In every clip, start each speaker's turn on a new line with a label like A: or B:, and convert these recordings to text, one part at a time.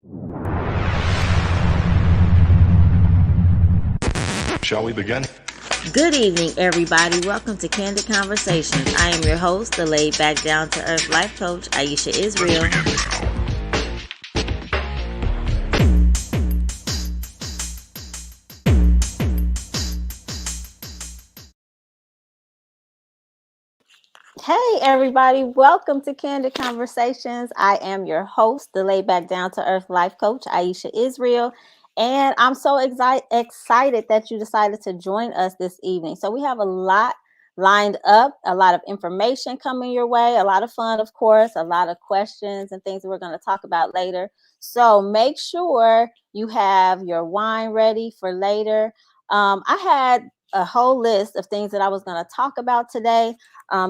A: Shall we begin?
B: Good evening, everybody. Welcome to Candid Conversations. I am your host, the laid back, down to earth life coach, Aisha isReal. Hey, everybody. Welcome to Candid Conversations. I am your host, the laid back, down to earth life coach, Aisha isReal. And I'm so excited that you decided to join us this evening. So we have a lot lined up, a lot of information coming your way, a lot of fun, of course, a lot of questions and things that we're going to talk about later. So make sure you have your wine ready for later. I had a whole list of things that I was going to talk about today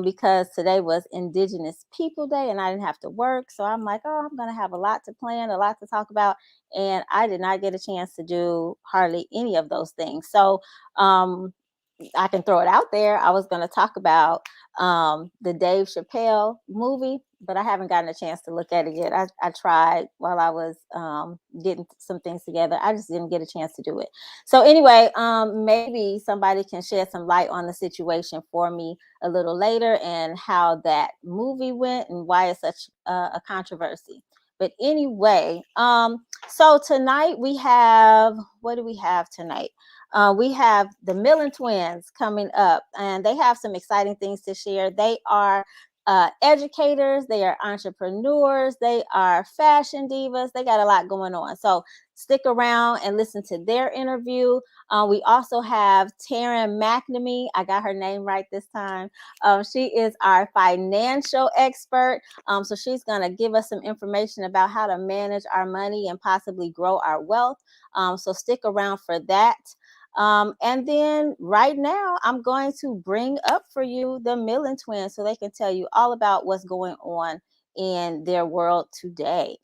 B: because today was Indigenous People Day and I didn't have to work. So I'm like, I'm going to have a lot to plan, a lot to talk about. And I did not get a chance to do hardly any of those things. So I can throw it out there. I was going to talk about the Dave Chappelle movie, but I haven't gotten a chance to look at it yet. I tried while I was getting some things together. I just didn't get a chance to do it. So anyway, maybe somebody can shed some light on the situation for me a little later and how that movie went and why it's such a controversy. But anyway, so tonight we have, what do we have tonight? We have the Millen Twins coming up, and they have some exciting things to share. They are educators, they are entrepreneurs, they are fashion divas. They got a lot going on. So stick around and listen to their interview. We also have Taryn McNamee. I got her name right this time. She is our financial expert. So she's going to give us some information about how to manage our money and possibly grow our wealth. So stick around for that. And then right now, I'm going to bring up for you the Millen Twins so they can tell you all about what's going on in their world today.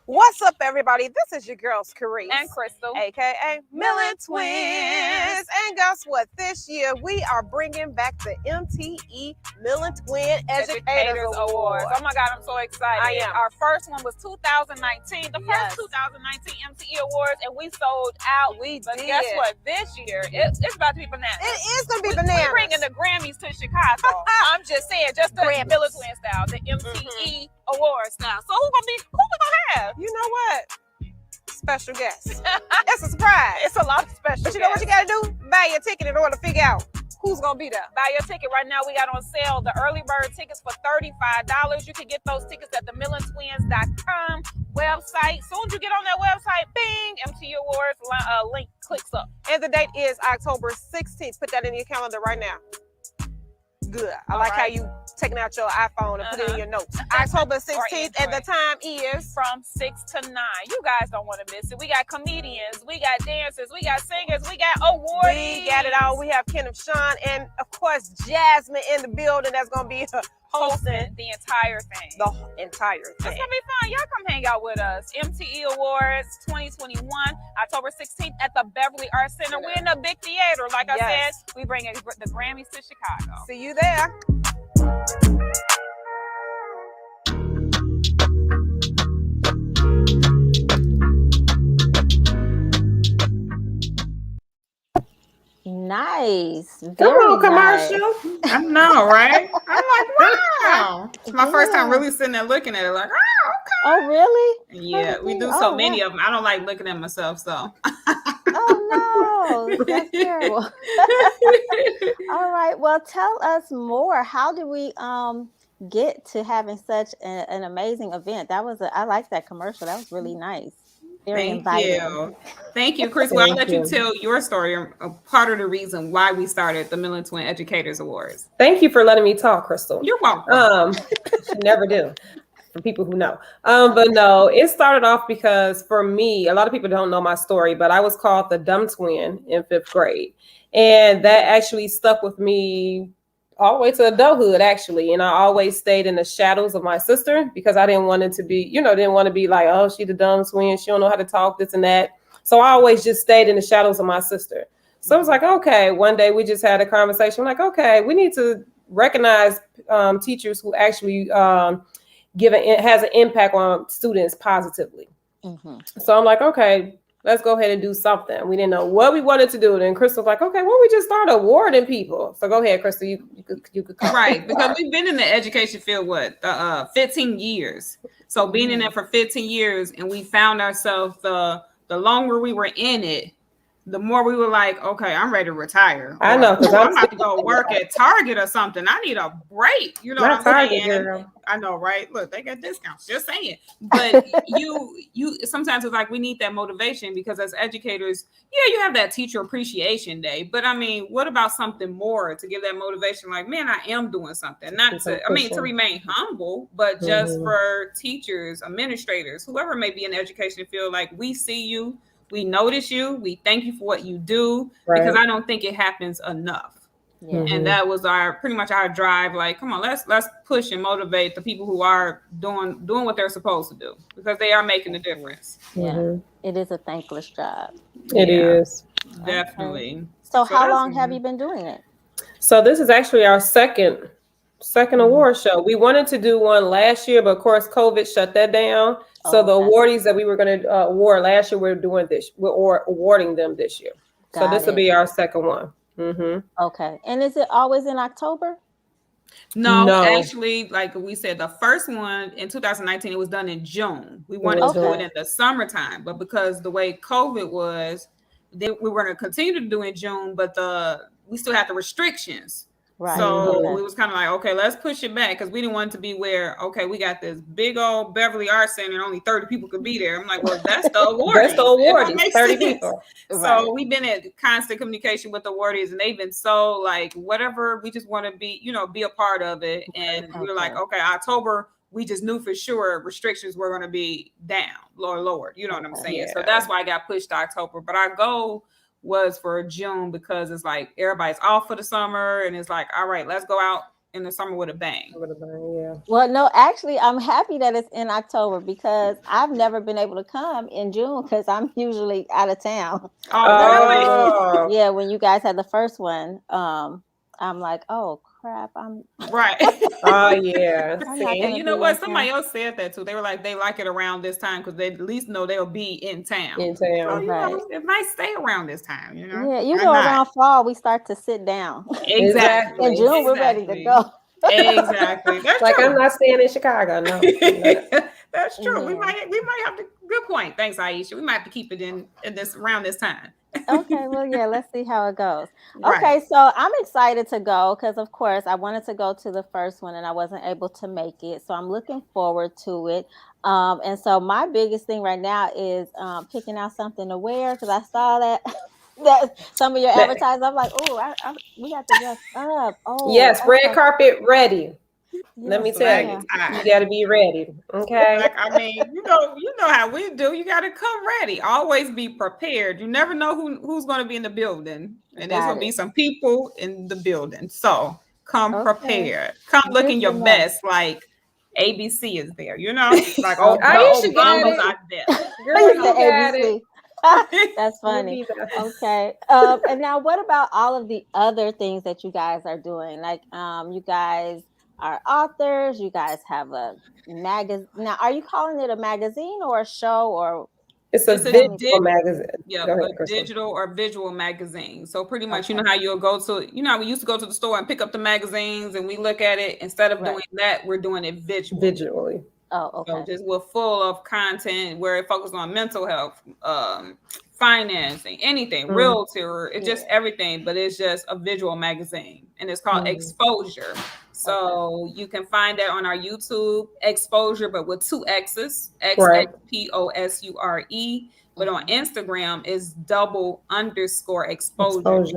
C: What's up, everybody? This is your girls, Kerese
D: and Kristle,
C: aka Millen Twins. And guess what? This year we are bringing back the MTE Millen Twin Educators Awards.
D: Oh my God, I'm so excited!
C: I am.
D: Our first one was 2019, the first 2019 MTE Awards, and we sold out. But guess what? This year it's about to be bananas.
C: It is going to be bananas.
D: We're bringing the Grammys to Chicago. I'm just saying, just the Millen Twin style, the MTE Awards style. So who we gonna have?
C: You know what? Special guests. It's a surprise.
D: It's a lot of special
C: But you know what you got to do? Buy your ticket in order to figure out who's going to be there.
D: Buy your ticket right now. We got on sale the early bird tickets for $35. You can get those tickets at the MillenTwins.com website. Soon as you get on that website, bing, MTE Awards link clicks up.
C: And the date is October 16th. Put that in your calendar right now. Good. I like how you taking out your iPhone and put it in your notes. October 16th, and the time is
D: from 6 to 9. You guys don't want to miss it. We got comedians, we got dancers, we got singers, we got awards.
C: We got it all. We have Kenneth Sean and, of course, Jasmine in the building that's going to be
D: hosting the entire thing.
C: The entire thing.
D: It's going to be fun. Y'all come hang out with us. MTE Awards 2021, October 16th at the Beverly Arts Center. We're in the big theater. Like I said, we bring the Grammys to Chicago.
C: See you there.
B: Nice.
E: Come on, commercial.
B: Nice.
E: I know, right? I'm like, wow. It's my first time really sitting there looking at it like, oh, okay.
B: Oh, really?
E: Yeah, we do so many of them. I don't like looking at myself, so.
B: Oh, no. That's terrible. All right. Well, tell us more. How do we get to having such an amazing event? I like that commercial. That was really nice.
E: Thank you, Chris. Well, I'll let you tell your story, a part of the reason why we started the Millen Twin Educators Awards.
F: Thank you for letting me talk, Kristle.
E: You're welcome.
F: You never do, for people who know. But no, it started off because for me, a lot of people don't know my story, but I was called the dumb twin in 5th grade. And that actually stuck with me all the way to adulthood, actually. And I always stayed in the shadows of my sister because I didn't want it to be, didn't want to be like, oh, she the dumb twin. She don't know how to talk, this and that. So I always just stayed in the shadows of my sister. So I was like, okay, one day we just had a conversation. I'm like, okay, we need to recognize teachers who actually it has an impact on students positively. So I'm like, okay, let's go ahead and do something. We didn't know what we wanted to do. Then Kristle's like, okay, well, we just start awarding people. So go ahead, Kristle, you could come.
E: Right, because we've been in the education field 15 years. So being in it for 15 years, and we found ourselves the longer we were in it, the more we were like, okay, I'm ready to retire.
F: I know, because
E: I'm about to go work at Target or something. I need a break. You know what I'm
F: Target,
E: saying?
F: girl.
E: I know, right? Look, they got discounts. Just saying. But you sometimes it's like we need that motivation, because as educators, yeah, you have that teacher appreciation day. But I mean, what about something more to give that motivation? Like, man, I am doing something. Not to, I mean, to remain humble, but just for teachers, administrators, whoever may be in the education field, like, we see you. We notice you. We thank you for what you do, because I don't think it happens enough. And that was pretty much our drive. Like, come on, let's push and motivate the people who are doing what they're supposed to do, because they are making a difference.
B: It is a thankless job.
F: It is
E: definitely.
B: Okay. So how long have you been doing it?
F: So this is actually our second award show. We wanted to do one last year, but of course COVID shut that down. So the awardees that we were going to award last year, we're awarding them this year. So this will be our second one.
B: Okay. And is it always in October?
E: No, actually, like we said, the first one in 2019, it was done in June. We wanted to do it in the summertime, but because the way COVID was, we were going to continue to do it in June, but we still had the restrictions.
B: Right.
E: So it was kind of like, okay, let's push it back, because we didn't want it to be where, okay, we got this big old Beverly Arts Center and only 30 people could be there. I'm like, well, that's the award.
F: That's the award. 30 people.
E: So we've been in constant communication with the awardees, and they've been so like, whatever, we just want to be, be a part of it. And we were like, okay, October, we just knew for sure restrictions were going to be down, lowered. You know what I'm saying?
F: Yeah.
E: So that's why I got pushed to October. But our goal was for June, because it's like everybody's off for the summer, and it's like, all right, let's go out in the summer with a bang.
B: Well, no, actually, I'm happy that it's in October, because I've never been able to come in June, because I'm usually out of town.
E: Oh, really?
B: Yeah, when you guys had the first one, I'm like, oh crap, I'm
E: right.
F: Oh yeah.
E: And you know what? Somebody else said that too. They were like, they like it around this time, because they at least know they'll be in town. So, it might stay around this time.
B: Yeah, around fall, we start to sit down.
E: Exactly.
B: In June, we're ready to go.
E: Exactly. That's
F: like,
E: true.
F: I'm not staying in Chicago. No.
E: That's true. We might have to. Good point. Thanks, Aisha. We might have to keep it in this around this time.
B: Okay, well, yeah, let's see how it goes. Okay, so I'm excited to go, because of course I wanted to go to the first one and I wasn't able to make it, so I'm looking forward to it. And so my biggest thing right now is picking out something to wear, because I saw that some of your advertising, I'm like, oh, we got to dress up. Oh,
F: yes, red carpet ready.
B: Yes,
F: let me tell you got to be ready. Okay.
E: Like, I mean, you know how we do. You got to come ready. Always be prepared. You never know who's going to be in the building, and there's going to be some people in the building. So come prepared. Come looking your best. Like ABC is there. Like
F: Aisha got
E: out there.
F: Girl, you got it.
B: That's funny. Okay. And now, what about all of the other things that you guys are doing? Like, you guys are authors. You guys have a magazine. Now, are you calling it a magazine or a show, or?
F: It's a digital magazine.
E: Yeah, a digital or visual magazine. So pretty much, how you'll go to, how we used to go to the store and pick up the magazines and we look at it. Instead of doing that, we're doing it visually.
B: Oh, okay.
E: So we're full of content where it focuses on mental health, financing, anything, realtor, it's just everything, but it's just a visual magazine, and it's called Exposure. So you can find that on our YouTube, Exposure, but with 2 X's, XXPOSURE. But on Instagram is _exposure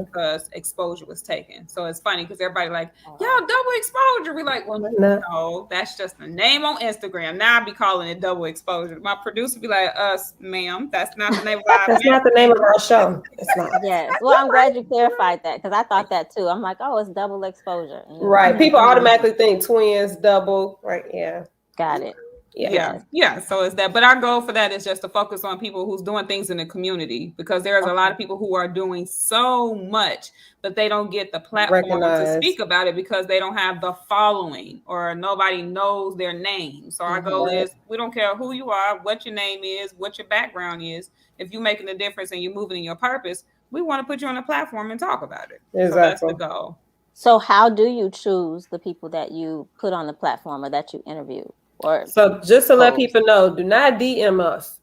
E: because exposure was taken. So it's funny because everybody like, yo, double exposure. We like, well, no, that's just the name on Instagram. Now I be calling it double exposure. My producer be like, ma'am, that's not the name of our
F: That's not the name of our show. It's not.
B: Yes. Well, I'm glad you clarified that, because I thought that too. I'm like, oh, it's double exposure.
F: Right. People automatically think twins, double. Right. Yeah.
B: Got it.
E: Yeah. So it's that. But our goal for that is just to focus on people who's doing things in the community, because there's a lot of people who are doing so much, but they don't get the platform to speak about it because they don't have the following or nobody knows their name. So our goal is, we don't care who you are, what your name is, what your background is. If you're making a difference and you're moving in your purpose, we want to put you on a platform and talk about it. Exactly. So that's the goal.
B: So how do you choose the people that you put on the platform or that you interview? Or
F: so just to let people know, do not DM us.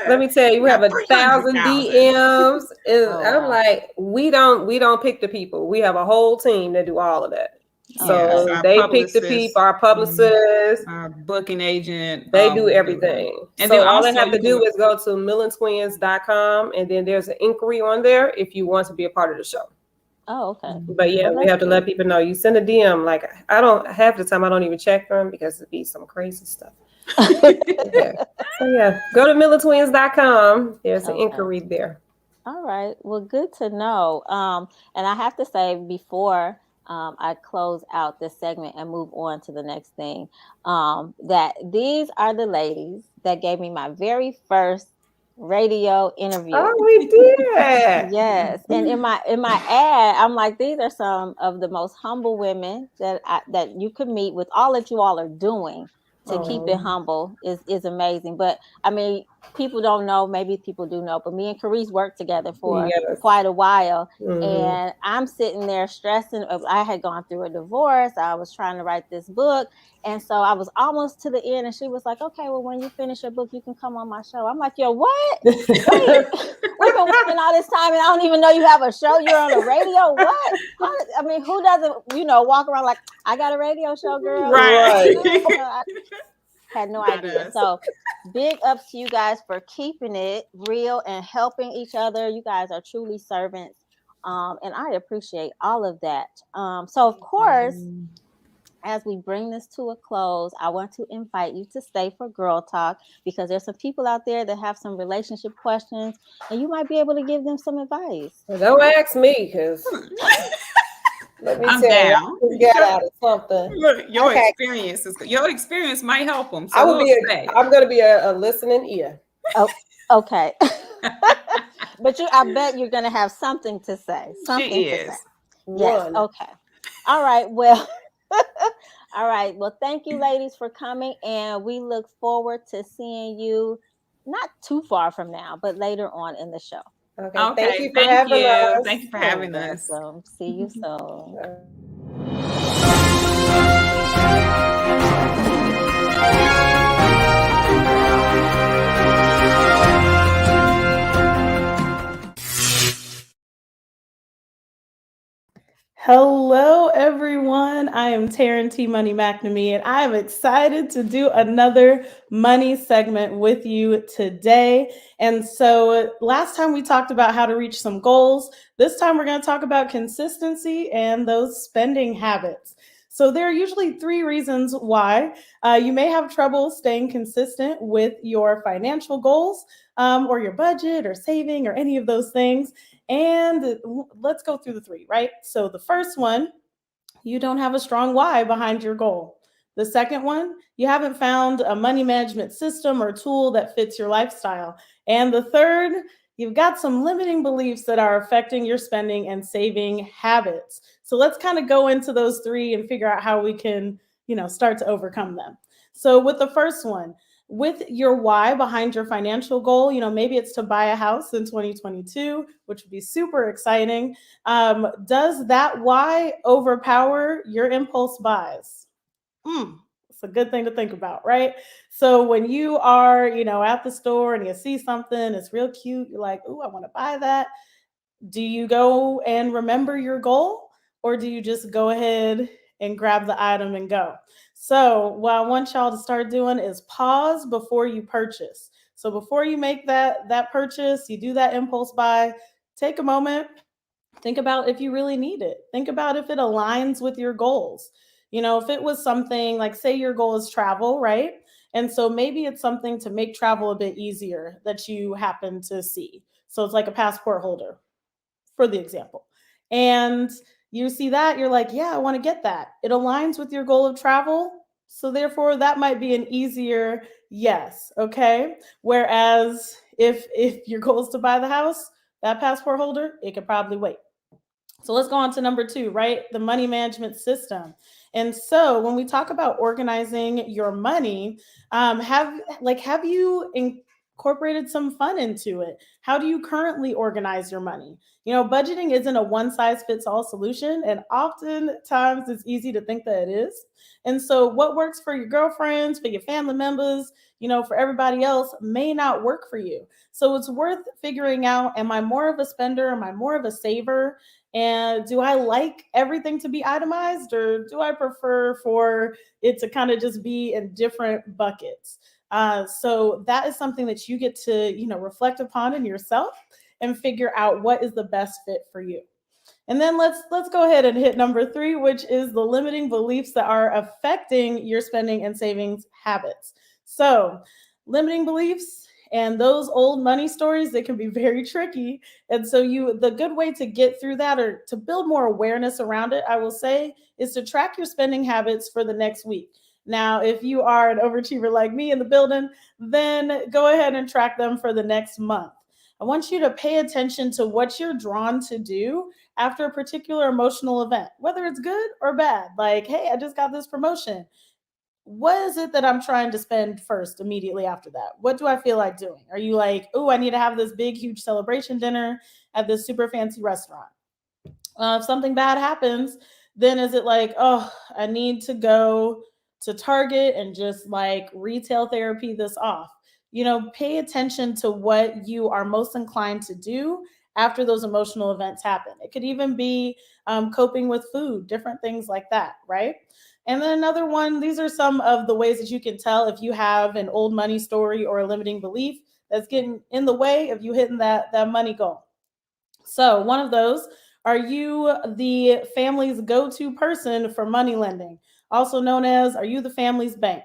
F: Let me tell you, we have 1,000 DMs. I'm like, we don't pick the people. We have a whole team that do all of that. So they pick the people, our publicists,
E: our booking agent.
F: They do everything. And so all they have to do is go to MillentTwins.com, and then there's an inquiry on there if you want to be a part of the show.
B: Oh, okay.
F: But yeah, we have to let people know. You send a DM, like I don't half the time I don't even check them because it'd be some crazy stuff. So yeah, go to MillenTwins.com. There's an inquiry there.
B: All right. Well, good to know. And I have to say before I close out this segment and move on to the next thing, that these are the ladies that gave me my very first radio interview.
F: Oh, we did.
B: Yes. And in my ad, I'm like, these are some of the most humble women that you could meet, with all that you all are doing to keep it humble is amazing. But I mean, people don't know, maybe people do know, but me and Kerese worked together for quite a while. And I'm sitting there stressing. I had gone through a divorce. I was trying to write this book. And so I was almost to the end, and she was like, okay, well, when you finish your book, you can come on my show. I'm like, yo, what? Wait, we've been working all this time, and I don't even know you have a show. You're on the radio. What? I mean, who doesn't, walk around like, I got a radio show, girl?
E: Right.
B: I had no idea. So big ups to you guys for keeping it real and helping each other. You guys are truly servants. And I appreciate all of that. So of course, as we bring this to a close, I want to invite you to stay for Girl Talk, because there's some people out there that have some relationship questions, and you might be able to give them some advice.
F: Don't ask me, because let me tell you, get out of something.
E: Look, your experience might help them. So
F: I'm going to be a listening ear.
B: Oh, okay. But I bet you're going to have something to say.
E: She is.
B: Yes. Okay. All right. Well. All right. Well, thank you, ladies, for coming, and we look forward to seeing you not too far from now, but later on in the show.
F: Okay. Thank you for having us.
E: Thank you for having us.
B: See you soon.
G: Hello, everyone. I am Taryn T. Money McNamee, and I am excited to do another money segment with you today. And so last time we talked about how to reach some goals. This time we're going to talk about consistency and those spending habits. So there are usually 3 reasons why you may have trouble staying consistent with your financial goals, or your budget or saving or any of those things. And let's go through the 3, right? So the first one, you don't have a strong why behind your goal. The second one, you haven't found a money management system or tool that fits your lifestyle. And the third, you've got some limiting beliefs that are affecting your spending and saving habits. So let's kind of go into those 3 and figure out how we can, start to overcome them. So with the first one, with your why behind your financial goal, maybe it's to buy a house in 2022, which would be super exciting. Does that why overpower your impulse buys? It's a good thing to think about, right? So when you are, at the store and you see something, it's real cute, you're like, ooh, I want to buy that. Do you go and remember your goal, or do you just go ahead and grab the item and go? So what I want y'all to start doing is pause before you purchase. So before you make that purchase, you do that impulse buy, take a moment, think about if you really need it. Think about if it aligns with your goals. If it was something like, say your goal is travel, right? And so maybe it's something to make travel a bit easier that you happen to see. So it's like a passport holder, for the example. And you see that, you're like, yeah, I want to get that. It aligns with your goal of travel. So therefore, that might be an easier yes, okay? Whereas if your goal is to buy the house, that passport holder, it could probably wait. So let's go on to number 2, right? The money management system. And so when we talk about organizing your money, have you incorporated some fun into it? How do you currently organize your money? Budgeting isn't a one-size-fits-all solution, and oftentimes it's easy to think that it is. And so what works for your girlfriends, for your family members, for everybody else may not work for you. So it's worth figuring out, am I more of a spender? Am I more of a saver? And do I like everything to be itemized, or do I prefer for it to kind of just be in different buckets? So that is something that you get to, reflect upon in yourself and figure out what is the best fit for you. And then let's go ahead and hit number 3, which is the limiting beliefs that are affecting your spending and savings habits. So limiting beliefs and those old money stories, they can be very tricky. And so the good way to get through that, or to build more awareness around it, I will say, is to track your spending habits for the next week. Now, if you are an overachiever like me in the building, then go ahead and track them for the next month. I want you to pay attention to what you're drawn to do after a particular emotional event, whether it's good or bad. Like, hey, I just got this promotion. What is it that I'm trying to spend first immediately after that? What do I feel like doing? Are you like, oh, I need to have this big, huge celebration dinner at this super fancy restaurant? If something bad happens, then is it like, oh, I need to go to Target and just like retail therapy this off? Pay attention to what you are most inclined to do after those emotional events happen. It could even be coping with food, different things like that, right? And then another one, these are some of the ways that you can tell if you have an old money story or a limiting belief that's getting in the way of you hitting that money goal. So one of those, are you the family's go-to person for money lending? Also known as, are you the family's bank?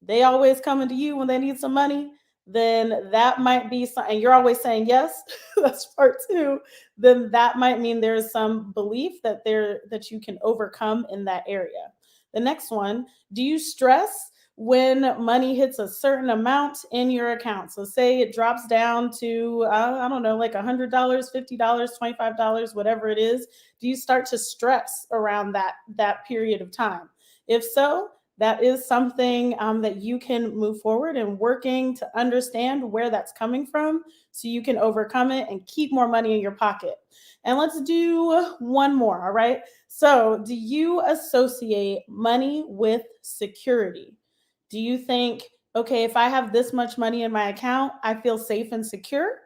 G: They always coming to you when they need some money, then that might be something, and you're always saying yes, that's part 2, then that might mean there's some belief that you can overcome in that area. The next one, do you stress when money hits a certain amount in your account? So say it drops down to, I don't know, like $100, $50, $25, whatever it is. Do you start to stress around that period of time? If so, that is something that you can move forward in working to understand where that's coming from so you can overcome it and keep more money in your pocket. And let's do one more, all right? So do you associate money with security? Do you think, okay, if I have this much money in my account, I feel safe and secure?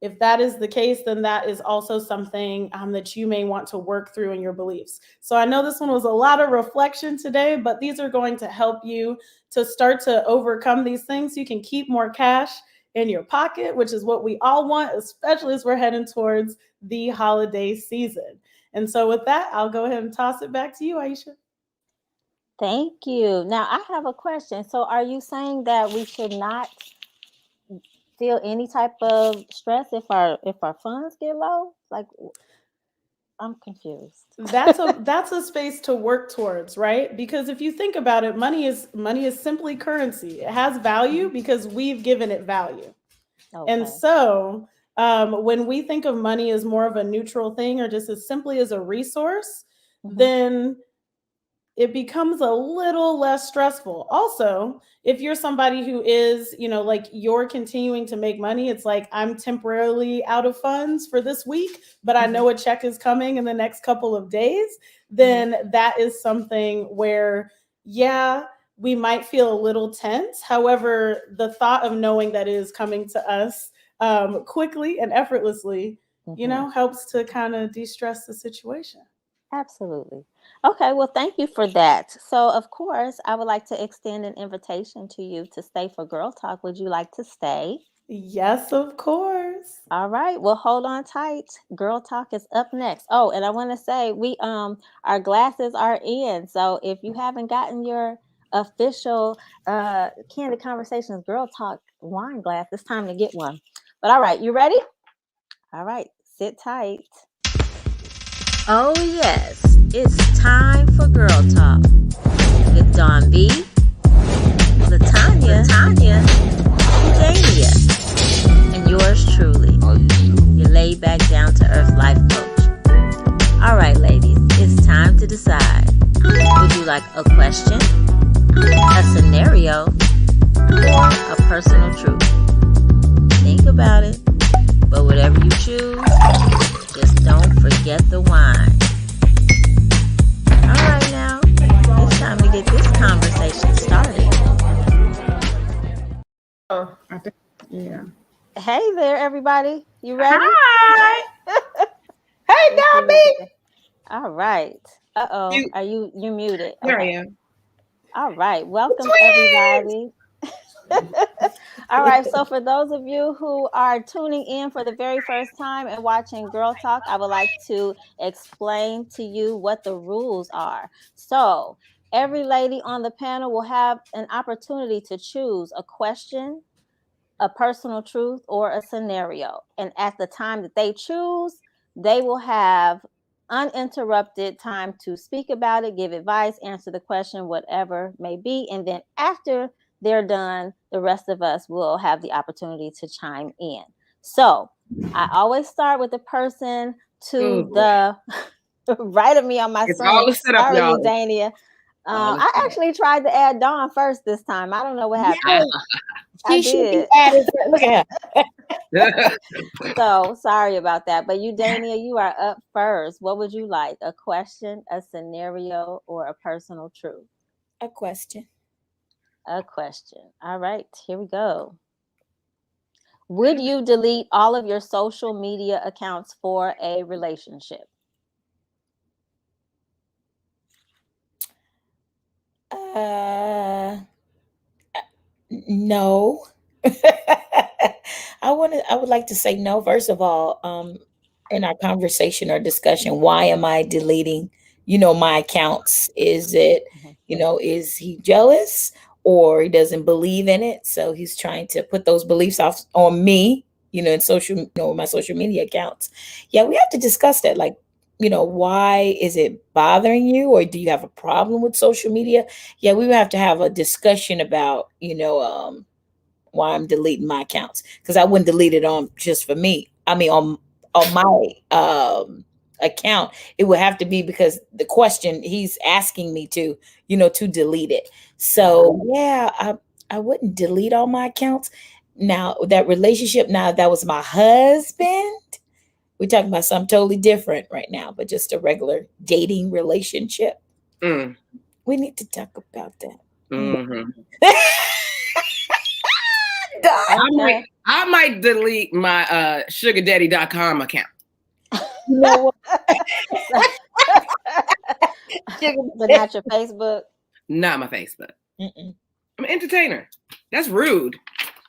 G: If that is the case, then that is also something that you may want to work through in your beliefs. So I know this one was a lot of reflection today, but these are going to help you to start to overcome these things so you can keep more cash in your pocket, which is what we all want, especially as we're heading towards the holiday season. And so with that, I'll go ahead and toss it back to you, Aisha.
B: Thank you. Now I have a question. So are you saying that we should not feel any type of stress if our funds get low? Like, I'm confused.
G: That's a space to work towards, right? Because if you think about it, money is simply currency. It has value because we've given it value. Okay. And so when we think of money as more of a neutral thing, or just as simply as a resource, then it becomes a little less stressful. Also, if you're somebody who is, like you're continuing to make money, it's like, I'm temporarily out of funds for this week, but I know a check is coming in the next couple of days, then that is something where, yeah, we might feel a little tense. However, the thought of knowing that it is coming to us quickly and effortlessly, helps to kind of de-stress the situation.
B: Absolutely. Okay, well, thank you for that. So, of course, I would like to extend an invitation to you to stay for Girl Talk. Would you like to stay?
G: Yes, of course.
B: All right. Well, hold on tight. Girl Talk is up next. Oh, and I want to say our glasses are in. So if you haven't gotten your official Candid Conversations Girl Talk wine glass, it's time to get one. But all right, you ready? All right, sit tight. Oh, yes, it's time for Girl Talk with V, LaTanya, Udania, and yours truly, your laid back, down to earth life coach. All right, ladies, it's time to decide. Would you like a question, a scenario, or a personal truth? Think about it, but whatever you choose, just don't forget the wine. All right, now it's time to get this conversation started.
E: Yeah.
B: Hey there, everybody. You ready?
E: Hi.
B: Hey, Dobby. All right. Uh-oh. Are you muted?
E: There
B: Okay.
E: I am.
B: All right. Welcome, everybody. All right. So for those of you who are tuning in for the very first time and watching Girl Talk, I would like to explain to you what the rules are. So every lady on the panel will have an opportunity to choose a question, a personal truth, or a scenario. And at the time that they choose, they will have uninterrupted time to speak about it, give advice, answer the question, whatever may be. And then after they're done, the rest of us will have the opportunity to chime in. So I always start with the person to the right of me on my
H: It's
B: screen.
H: all the setup,
B: Sorry,
H: y'all.
B: Udania. I actually tried to add Dawn first this time. I don't know what happened. I did.
I: Look at her.
B: So sorry about that. But Udania, you are up first. What would you like? A question, a scenario, or a personal truth?
I: A question.
B: A question. All right, here we go. Would you delete all of your social media accounts for a relationship?
I: No. I would like to say no. First of all, in our conversation or discussion, why am I deleting, my accounts? Is it, is he jealous or he doesn't believe in it? So he's trying to put those beliefs off on me, in my social media accounts. Yeah, we have to discuss that. Like, why is it bothering you, or do you have a problem with social media? Yeah, we would have to have a discussion about, why I'm deleting my accounts, because I wouldn't delete it on just for me. I mean, on my account, it would have to be because the question he's asking me to, to delete it. So yeah, I wouldn't delete all my accounts. Now that relationship, now that was my husband. We're talking about something totally different right now, but just a regular dating relationship. We need to talk about that.
H: Mm-hmm. I might delete my sugardaddy.com account.
I: You know what?
B: But not your Facebook?
H: Not my Facebook.
I: Mm-mm.
H: I'm an entertainer. That's rude.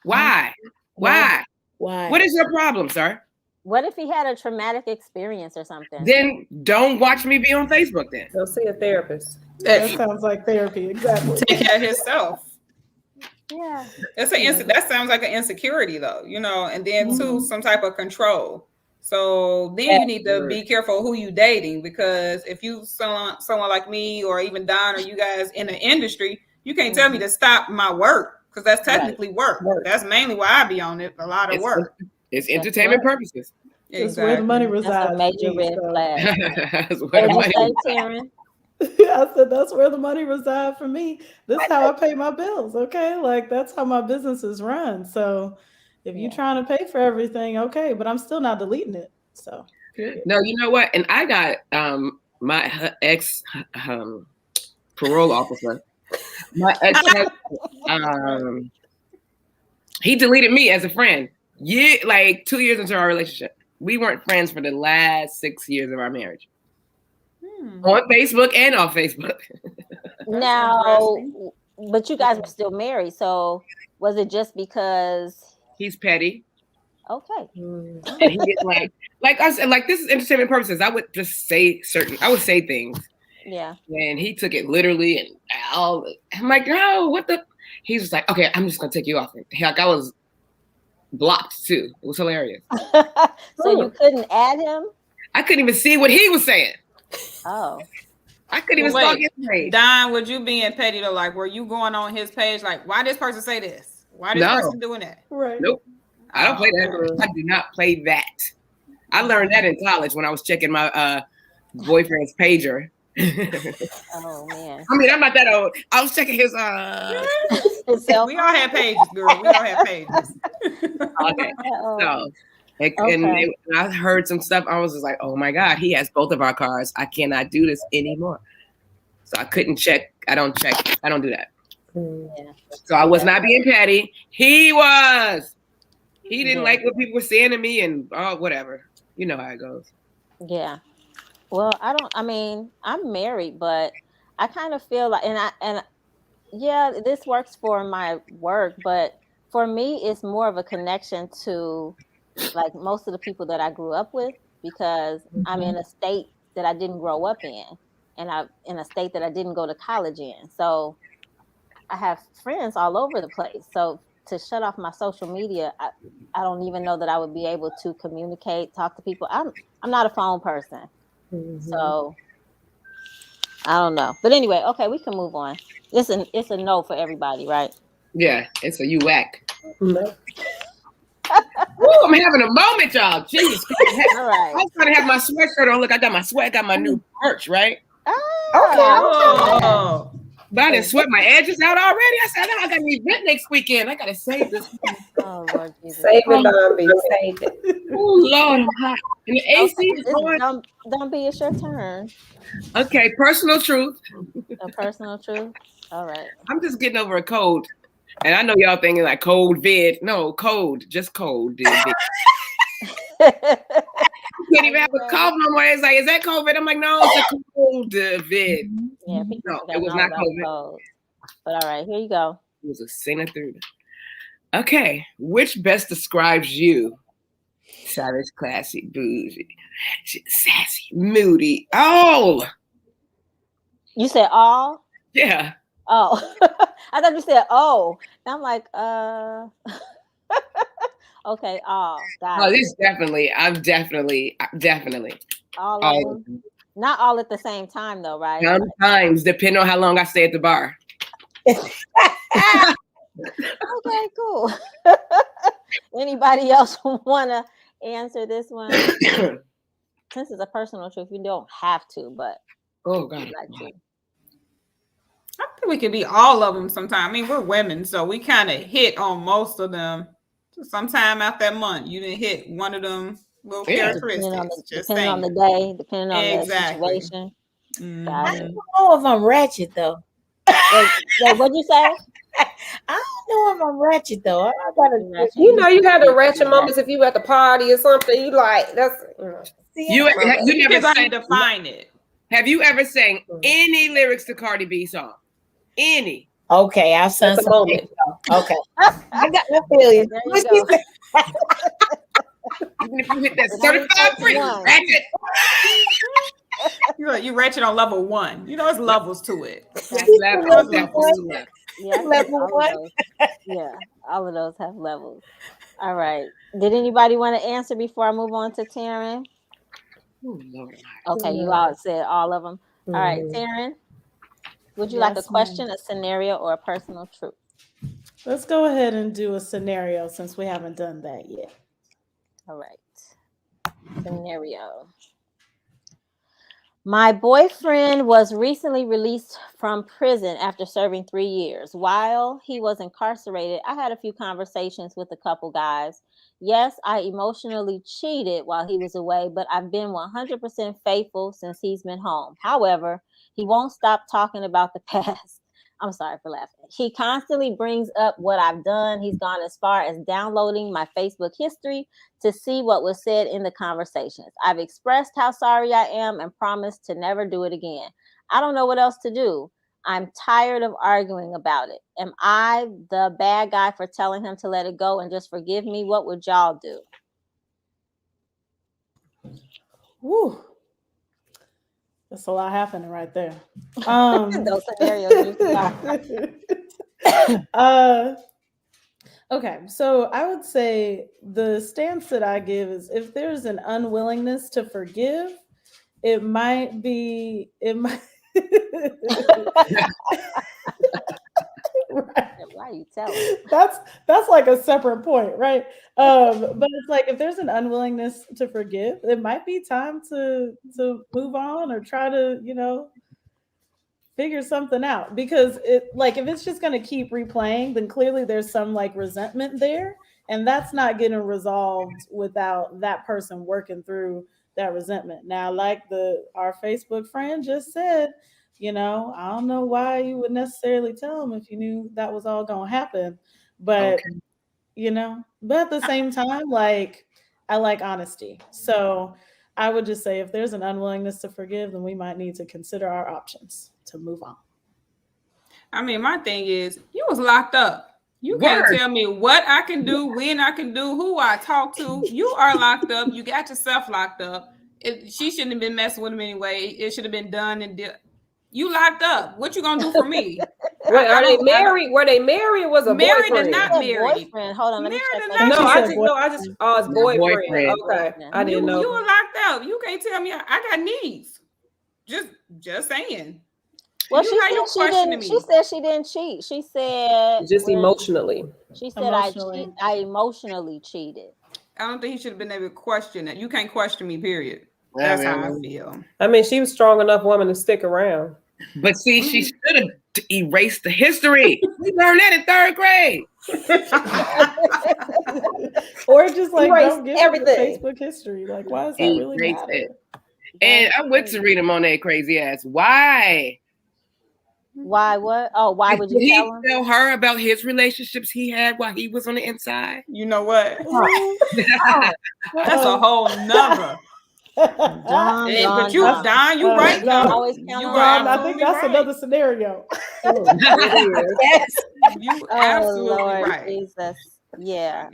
H: Why? Why? What is your problem, sir?
B: What if he had a traumatic experience or something?
H: Then don't watch me be on Facebook then.
F: Go see a therapist.
G: That sounds like therapy. Exactly.
E: Take care of himself.
B: Yeah.
E: That sounds like an insecurity though, and then too, some type of control. So then you need to be careful who you dating, because if you someone like me or even Don or you guys in the industry, you can't tell me to stop my work, because that's technically work. That's mainly why I be on it. A lot of work.
H: It's entertainment purposes.
G: It's where the money resides.
B: That's a major red flag.
H: What
B: did you say, Taryn?
G: I said that's where the money resides for me. This is how I pay my bills. Okay, like that's how my business is run. So if you're trying to pay for everything, okay, but I'm still not deleting it. So
H: no, you know what? And I got my ex parole officer. My ex, he deleted me as a friend. Yeah, like 2 years into our relationship. We weren't friends for the last 6 years of our marriage. On Facebook and off Facebook.
B: Now, but you guys were still married, so was it just because
H: he's petty?
B: Okay.
H: And he gets like I said, like this is entertainment purposes. I would just say things.
B: Yeah.
H: And he took it literally, and I'm like, no, what the? He's just like, okay, I'm just gonna take you off. Like I was blocked too. It was hilarious.
B: So you couldn't add him?
H: I couldn't even see what he was saying.
B: Oh.
H: I couldn't even stalk his page.
E: Don, would you being petty though? Like, were you going on his page? Like, why this person say this? Why this person doing that?
G: Right.
H: Nope. I don't play that. I do not play that. I learned that in college when I was checking my boyfriend's pager.
B: Oh man.
H: I mean, I'm not that old. I was checking his
E: We all have pages, girl. We all have pages.
H: Okay. So and I heard some stuff. I was just like, oh my God, he has both of our cars. I cannot do this anymore. So I couldn't check. I don't check. I don't do that.
B: Yeah.
H: So I was not being petty. He was. He didn't like what people were saying to me and whatever. You know how it goes.
B: Yeah. Well, I'm married, but I kind of feel like, this works for my work, but for me, it's more of a connection to like most of the people that I grew up with, because I'm in a state that I didn't grow up in, and I'm in a state that I didn't go to college in. So I have friends all over the place. So to shut off my social media, I don't even know that I would be able to communicate, talk to people. I'm not a phone person. So I don't know. But anyway, okay, we can move on. It's a no for everybody, right?
H: Yeah, it's a you whack.
F: No.
H: Woo, I'm having a moment, y'all. Jesus Christ.
B: All right.
H: I was trying to have my sweatshirt on. Look, I got my sweat, got my new merch, right?
E: Oh.
H: But I didn't sweat my edges out already. I said, I got an event next weekend. I gotta save this.
B: Oh Lord Jesus.
F: Save it, Bobby. Save it.
H: Oh Lord, I'm hot. And the AC is on.
B: Don't be, it's your turn.
H: Okay, personal truth.
B: A personal truth. All right.
H: I'm just getting over a cold. And I know y'all thinking like cold vid. No, cold. Just cold. Dude. I can't even have a cough no more. It's like, is that COVID? I'm like, no, it's a cold vid.
B: Yeah,
H: no, it was not COVID.
B: Cold. But all right, here you go.
H: It was a senator. Okay, which best describes you? Savage, classy, bougie, sassy, moody. Oh,
B: you said all?
H: Yeah.
B: Oh, I thought you said oh. And I'm like, okay, all.
H: Oh, this definitely. I'm definitely.
B: All of them. Not all at the same time, though, right?
H: Sometimes, depending on how long I stay at the bar.
B: Okay, cool. Anybody else want to answer this one? Since it's a personal truth, you don't have to, but
H: oh God,
B: like to.
E: I think we can be all of them sometime. I mean, we're women, so we kind of hit on most of them. Sometime out that month, you didn't hit one of them little characteristics.
B: Depending on the day, depending on the situation.
I: I don't know if I'm ratchet though.
B: What'd you say?
I: I don't know if I'm ratchet though. I gotta,
F: you have the ratchet moments if you at the party or something. You like that's
H: you never
E: define it.
H: Have you ever sang any lyrics to Cardi B song? Any?
I: Okay, I've sung some moment. Okay, I got my feelings.
H: Even if you hit that certified free ratchet.
E: You ratchet on level 1. You know, it's levels to it.
B: Level 1. Yeah, all of those have levels. All right. Did anybody want to answer before I move on to Taryn? Okay, you all said all of them. All right, Taryn, would you like a question, a scenario, or a personal truth?
G: Let's go ahead and do a scenario since we haven't done that yet.
B: All right. Scenario. My boyfriend was recently released from prison after serving 3 years. While he was incarcerated, I had a few conversations with a couple guys. Yes, I emotionally cheated while he was away, but I've been 100% faithful since he's been home. However, he won't stop talking about the past. I'm sorry for laughing. He constantly brings up what I've done. He's gone as far as downloading my Facebook history to see what was said in the conversations. I've expressed how sorry I am and promised to never do it again. I don't know what else to do. I'm tired of arguing about it. Am I the bad guy for telling him to let it go and just forgive me? What would y'all do?
G: Woo. That's a lot happening right there.
B: Those scenarios.
G: Okay, so I would say the stance that I give is if there's an unwillingness to forgive, it might Right.
B: Why are you telling?
G: That's like a separate point, right? But it's like if there's an unwillingness to forgive, it might be time to move on or try to, figure something out. Because it, like, if it's just going to keep replaying, then clearly there's some like resentment there, and that's not getting resolved without that person working through that resentment. Now, like our Facebook friend just said, I don't know why you would necessarily tell them if you knew that was all going to happen. But, but at the same time, like, I like honesty. So I would just say if there's an unwillingness to forgive, then we might need to consider our options to move on.
E: I mean, my thing is, you was locked up. You can't tell me what I can do, when I can do, who I talk to. You are locked up. You got yourself locked up. She shouldn't have been messing with him anyway. It should have been done and you locked up. What you gonna do for me?
F: Wait, are they married? Were they married? Or was a
E: married
F: boyfriend?
E: or not married?
B: Boyfriend. Hold on, let me check.
F: I just it's boyfriend. Okay, I didn't know.
E: You were locked up. You can't tell me I got needs. Just saying.
B: Well, she said she didn't cheat. She said
F: just emotionally.
B: She said I emotionally cheated.
E: I don't think he should have been able to question it. You can't question me, period. That's how I feel.
F: I mean, she was strong enough woman to stick around.
H: But see, she should have erased the history. We learned that in 3rd grade.
G: Or just like don't give
B: everything.
G: Facebook history. Like, why does that really matter?
H: And I'm with Serena Monet crazy ass. Why?
B: Why what? Oh, why would you
H: tell her about his relationships he had while he was on the inside?
E: You know what? That's a whole number.
G: Don,
E: you right though.
G: I think that's another scenario.
B: Yes.
E: You absolutely
B: Lord
E: right.
B: Jesus. Yeah.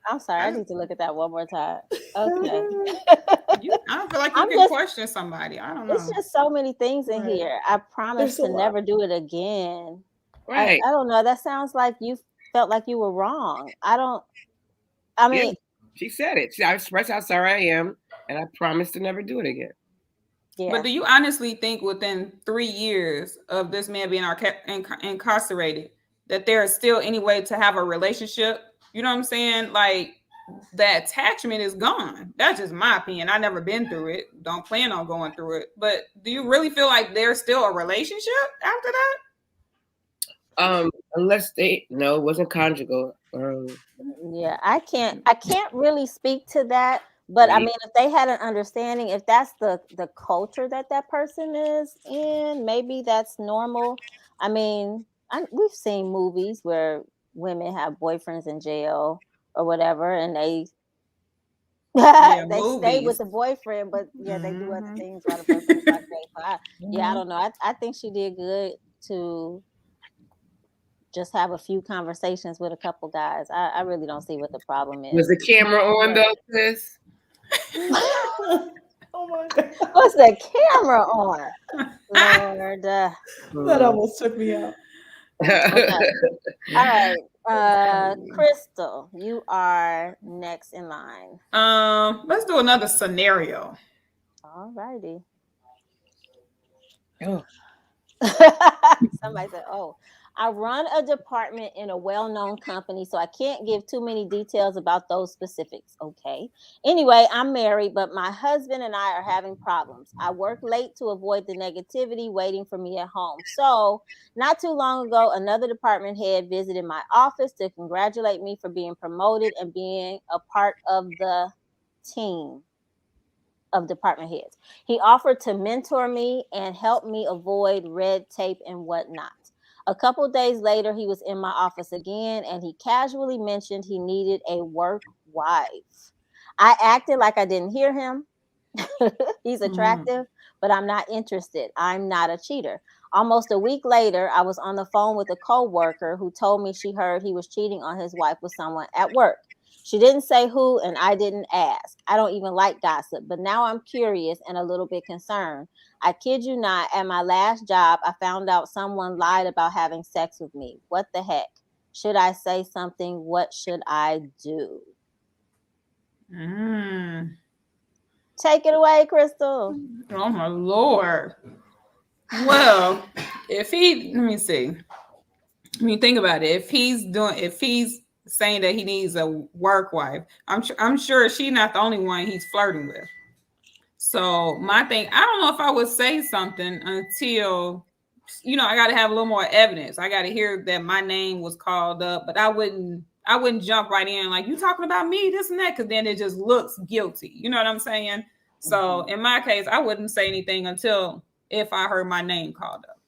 B: I'm sorry. I need to look at that one more time. Okay.
E: I feel like you can question somebody. I don't know.
B: It's just so many things in here. I promise to never do it again. Right. I don't know. That sounds like you felt like you were wrong. I mean,
H: she said it. I expressed how sorry I am, and I promise to never do it again.
E: Yeah. But do you honestly think within 3 years of this man being incarcerated that there is still any way to have a relationship? You know what I'm saying? Like, the attachment is gone. That's just my opinion. I've never been through it. Don't plan on going through it. But do you really feel like there's still a relationship after that?
H: Unless it wasn't conjugal.
B: Yeah, I can't really speak to that. But I mean, if they had an understanding, if that's the culture that person is in, maybe that's normal. I mean, we've seen movies where women have boyfriends in jail or whatever, and they stay with the boyfriend, but they do other things while the person is like that. I don't know. I think she did good to just have a few conversations with a couple guys. I really don't see what the problem is.
H: Was the camera on though, sis?
G: Oh my God.
B: What's the camera on? Lord.
G: That almost took me out.
B: Okay. All right. Kristle, you are next in line.
E: Let's do another scenario.
B: All righty.
I: Oh.
B: Somebody said, I run a department in a well-known company, so I can't give too many details about those specifics. Okay. Anyway, I'm married, but my husband and I are having problems. I work late to avoid the negativity waiting for me at home. So not too long ago, another department head visited my office to congratulate me for being promoted and being a part of the team of department heads. He offered to mentor me and help me avoid red tape and whatnot. A couple days later, he was in my office again, and he casually mentioned he needed a work wife. I acted like I didn't hear him. He's attractive, but I'm not interested. I'm not a cheater. Almost a week later, I was on the phone with a coworker who told me she heard he was cheating on his wife with someone at work. She didn't say who, and I didn't ask. I don't even like gossip, but now I'm curious and a little bit concerned. I kid you not, at my last job, I found out someone lied about having sex with me. What the heck? Should I say something? What should I do?
E: Mm.
B: Take it away, Kristle.
E: Oh my Lord. Well, if he, let me see. I mean, think about it. If he's saying that he needs a work wife, I'm sure she's not the only one he's flirting with. So my thing, I don't know if I would say something until, I got to have a little more evidence. I got to hear that my name was called up, but I wouldn't jump right in like, you talking about me, this and that, because then it just looks guilty. You know what I'm saying? So in my case, I wouldn't say anything until if I heard my name called up.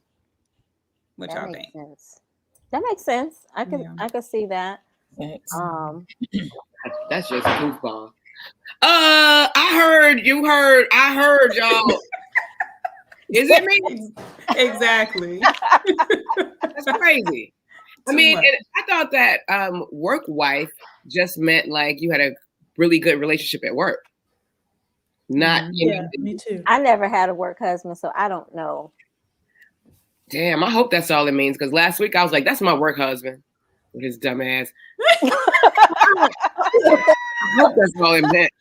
E: What y'all think?
B: Sense. That makes sense. I can see that.
H: That's just goofball. I heard y'all. Is it me?
E: Exactly.
H: That's crazy. I mean, I thought that work wife just meant like you had a really good relationship at work. Not,
G: me too.
B: I never had a work husband, so I don't know.
H: Damn, I hope that's all it means. Because last week I was like, that's my work husband with his dumb ass. I hope that's all it meant.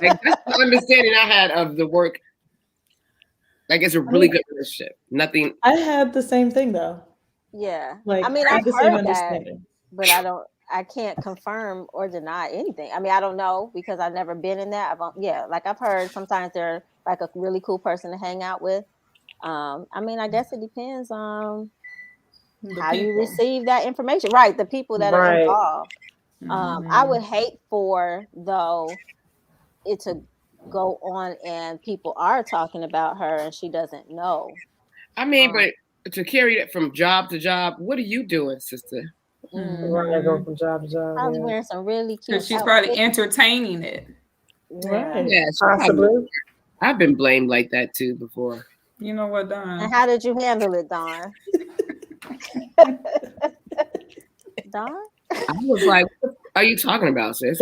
H: Like, that's the understanding I had of the work. Like, it's a really good relationship. Nothing.
G: I had the same thing though.
B: Yeah.
G: Like,
B: I mean,
G: I
B: I've
G: had the same
B: heard that,
G: understanding.
B: but I can't confirm or deny anything. I mean, I don't know because I've never been in that. I've heard sometimes they're like a really cool person to hang out with. I mean, I guess it depends on how you receive that information. Right. The people that are involved. I would hate for, though, it to go on and people are talking about her and she doesn't know.
H: I mean, but to carry it from job to job, what are you doing, sister?
F: Right, going from job to job.
B: I was wearing some really cute.
E: She's probably entertaining it.
G: Right.
H: Yeah,
F: possibly.
H: I've been blamed like that too before.
E: You know what, Don?
B: And how did you handle it, Don? Don?
H: I was like, what are you talking about, sis?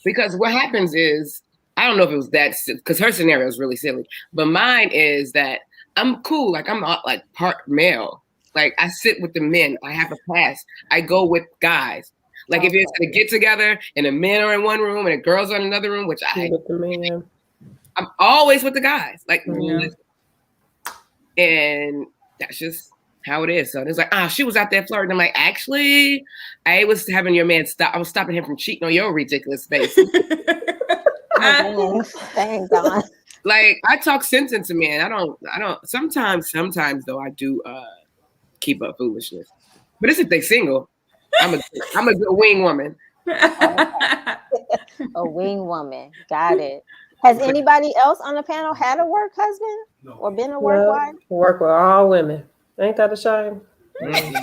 H: Because what happens is, I don't know if it was that, because her scenario is really silly, but mine is that I'm cool. Like, I'm not like part male. Like, I sit with the men. I have a pass. I go with guys. Like, if it's a get together and the men are in one room and the girls are in another room, which I'm always with the guys. Like, and that's just how it is. So it's like, she was out there flirting. I'm like, actually, I was having your man stop. I was stopping him from cheating on your ridiculous face.
B: Thank God.
H: Like, I talk sense into men. I don't. Sometimes though, I do keep up foolishness. But it's if they single. I'm a good wing woman.
B: A wing woman. Got it. Has anybody else on the panel had a work husband or been a work wife?
F: Work with all women. Ain't that a shame?
G: I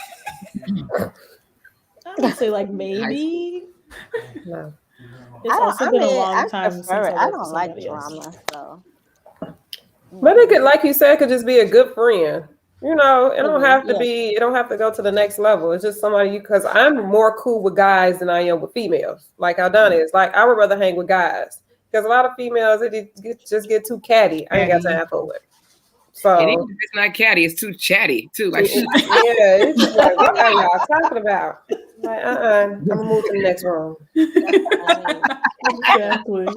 G: would say like maybe.
F: No.
G: It's also been a long time since
B: I don't like drama, so.
F: But it could, like you said, could just be a good friend. You know, it don't have to be. It don't have to go to the next level. It's just somebody because I'm more cool with guys than I am with females. Like Udania is. Like I would rather hang with guys because a lot of females just get too catty. I ain't got time for it. So
H: and even if it's not catty, it's too chatty too. Like
F: it's just like what are y'all talking about? Like I'm gonna move to the next room.
G: Exactly.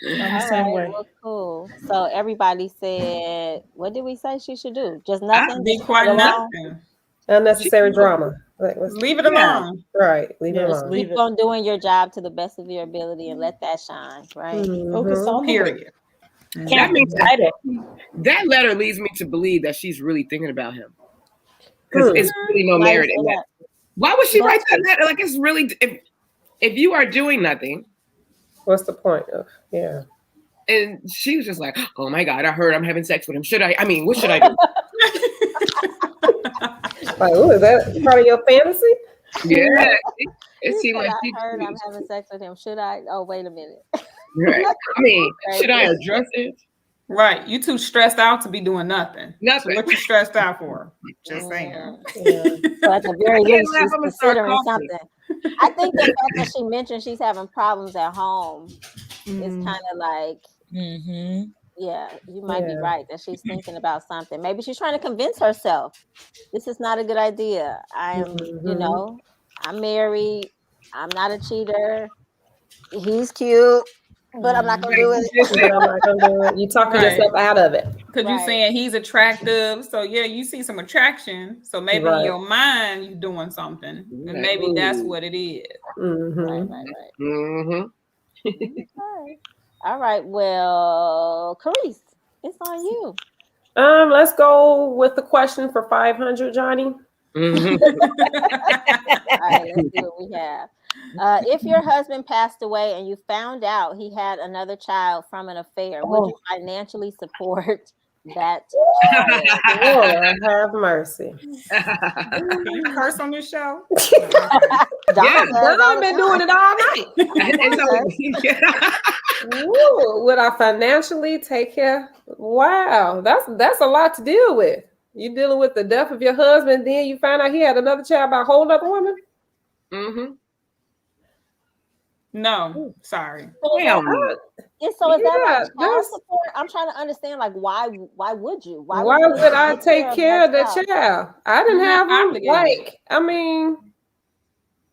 G: I'm the same way.
B: Well, cool. So everybody said, what did we say she should do? Just nothing.
E: Be quiet, nothing.
F: Unnecessary drama. Like,
E: leave it alone.
F: Right. Leave it alone.
B: Keep on doing your job to the best of your ability and let that shine. Right.
G: Focus on
E: period.
H: That means that letter leads me to believe that she's really thinking about him. Because it's really no merit in that. Why would she write that letter? Like it's really if you are doing nothing.
F: What's the point of
H: And she was just like, oh my God, I heard I'm having sex with him. What should I do?
F: Like, is that part of your fantasy?
H: Yeah. It seemed like
B: I heard I'm having sex with him. Should I? Oh, wait a minute.
H: Right. Should I address it?
E: Right. You too stressed out to be doing nothing.
H: Nothing.
E: So what you stressed out for? Just saying.
B: So at the very least, she's considering something. I think the fact that she mentioned she's having problems at home is kind of like, you might be right that she's thinking about something. Maybe she's trying to convince herself this is not a good idea. I'm married. I'm not a cheater. He's cute. but I'm not gonna do it.
F: I'm not gonna do it. You talking
E: Right.
F: yourself out of it.
E: Because you're
B: Right.
E: saying he's attractive. So yeah, you see some attraction. So maybe in
F: Right.
E: your mind you're doing something. And maybe that's what it is.
F: Mm-hmm.
B: Right.
H: Mm-hmm.
B: Okay. All right. Well, Kerese, it's on you.
F: Let's go with the question for 500, Johnny.
H: Mm-hmm.
B: All right, let's see what we have. If your husband passed away and you found out he had another child from an affair, would you financially support that child?
F: Lord have mercy.
E: Can you curse on this show?
H: Yeah,
F: I've been doing it all night. Ooh, would I financially take care? Wow, that's a lot to deal with. You dealing with the death of your husband, then you find out he had another child by a whole other woman.
H: Mm-hmm.
E: No, sorry.
H: Hell no.
B: And so is that like child
F: that's-
B: support? I'm trying to understand, like, why would you?
F: Why would I take care of the child? I didn't
E: You're
F: have
E: not
F: him.
E: obligated.
F: Like, I mean,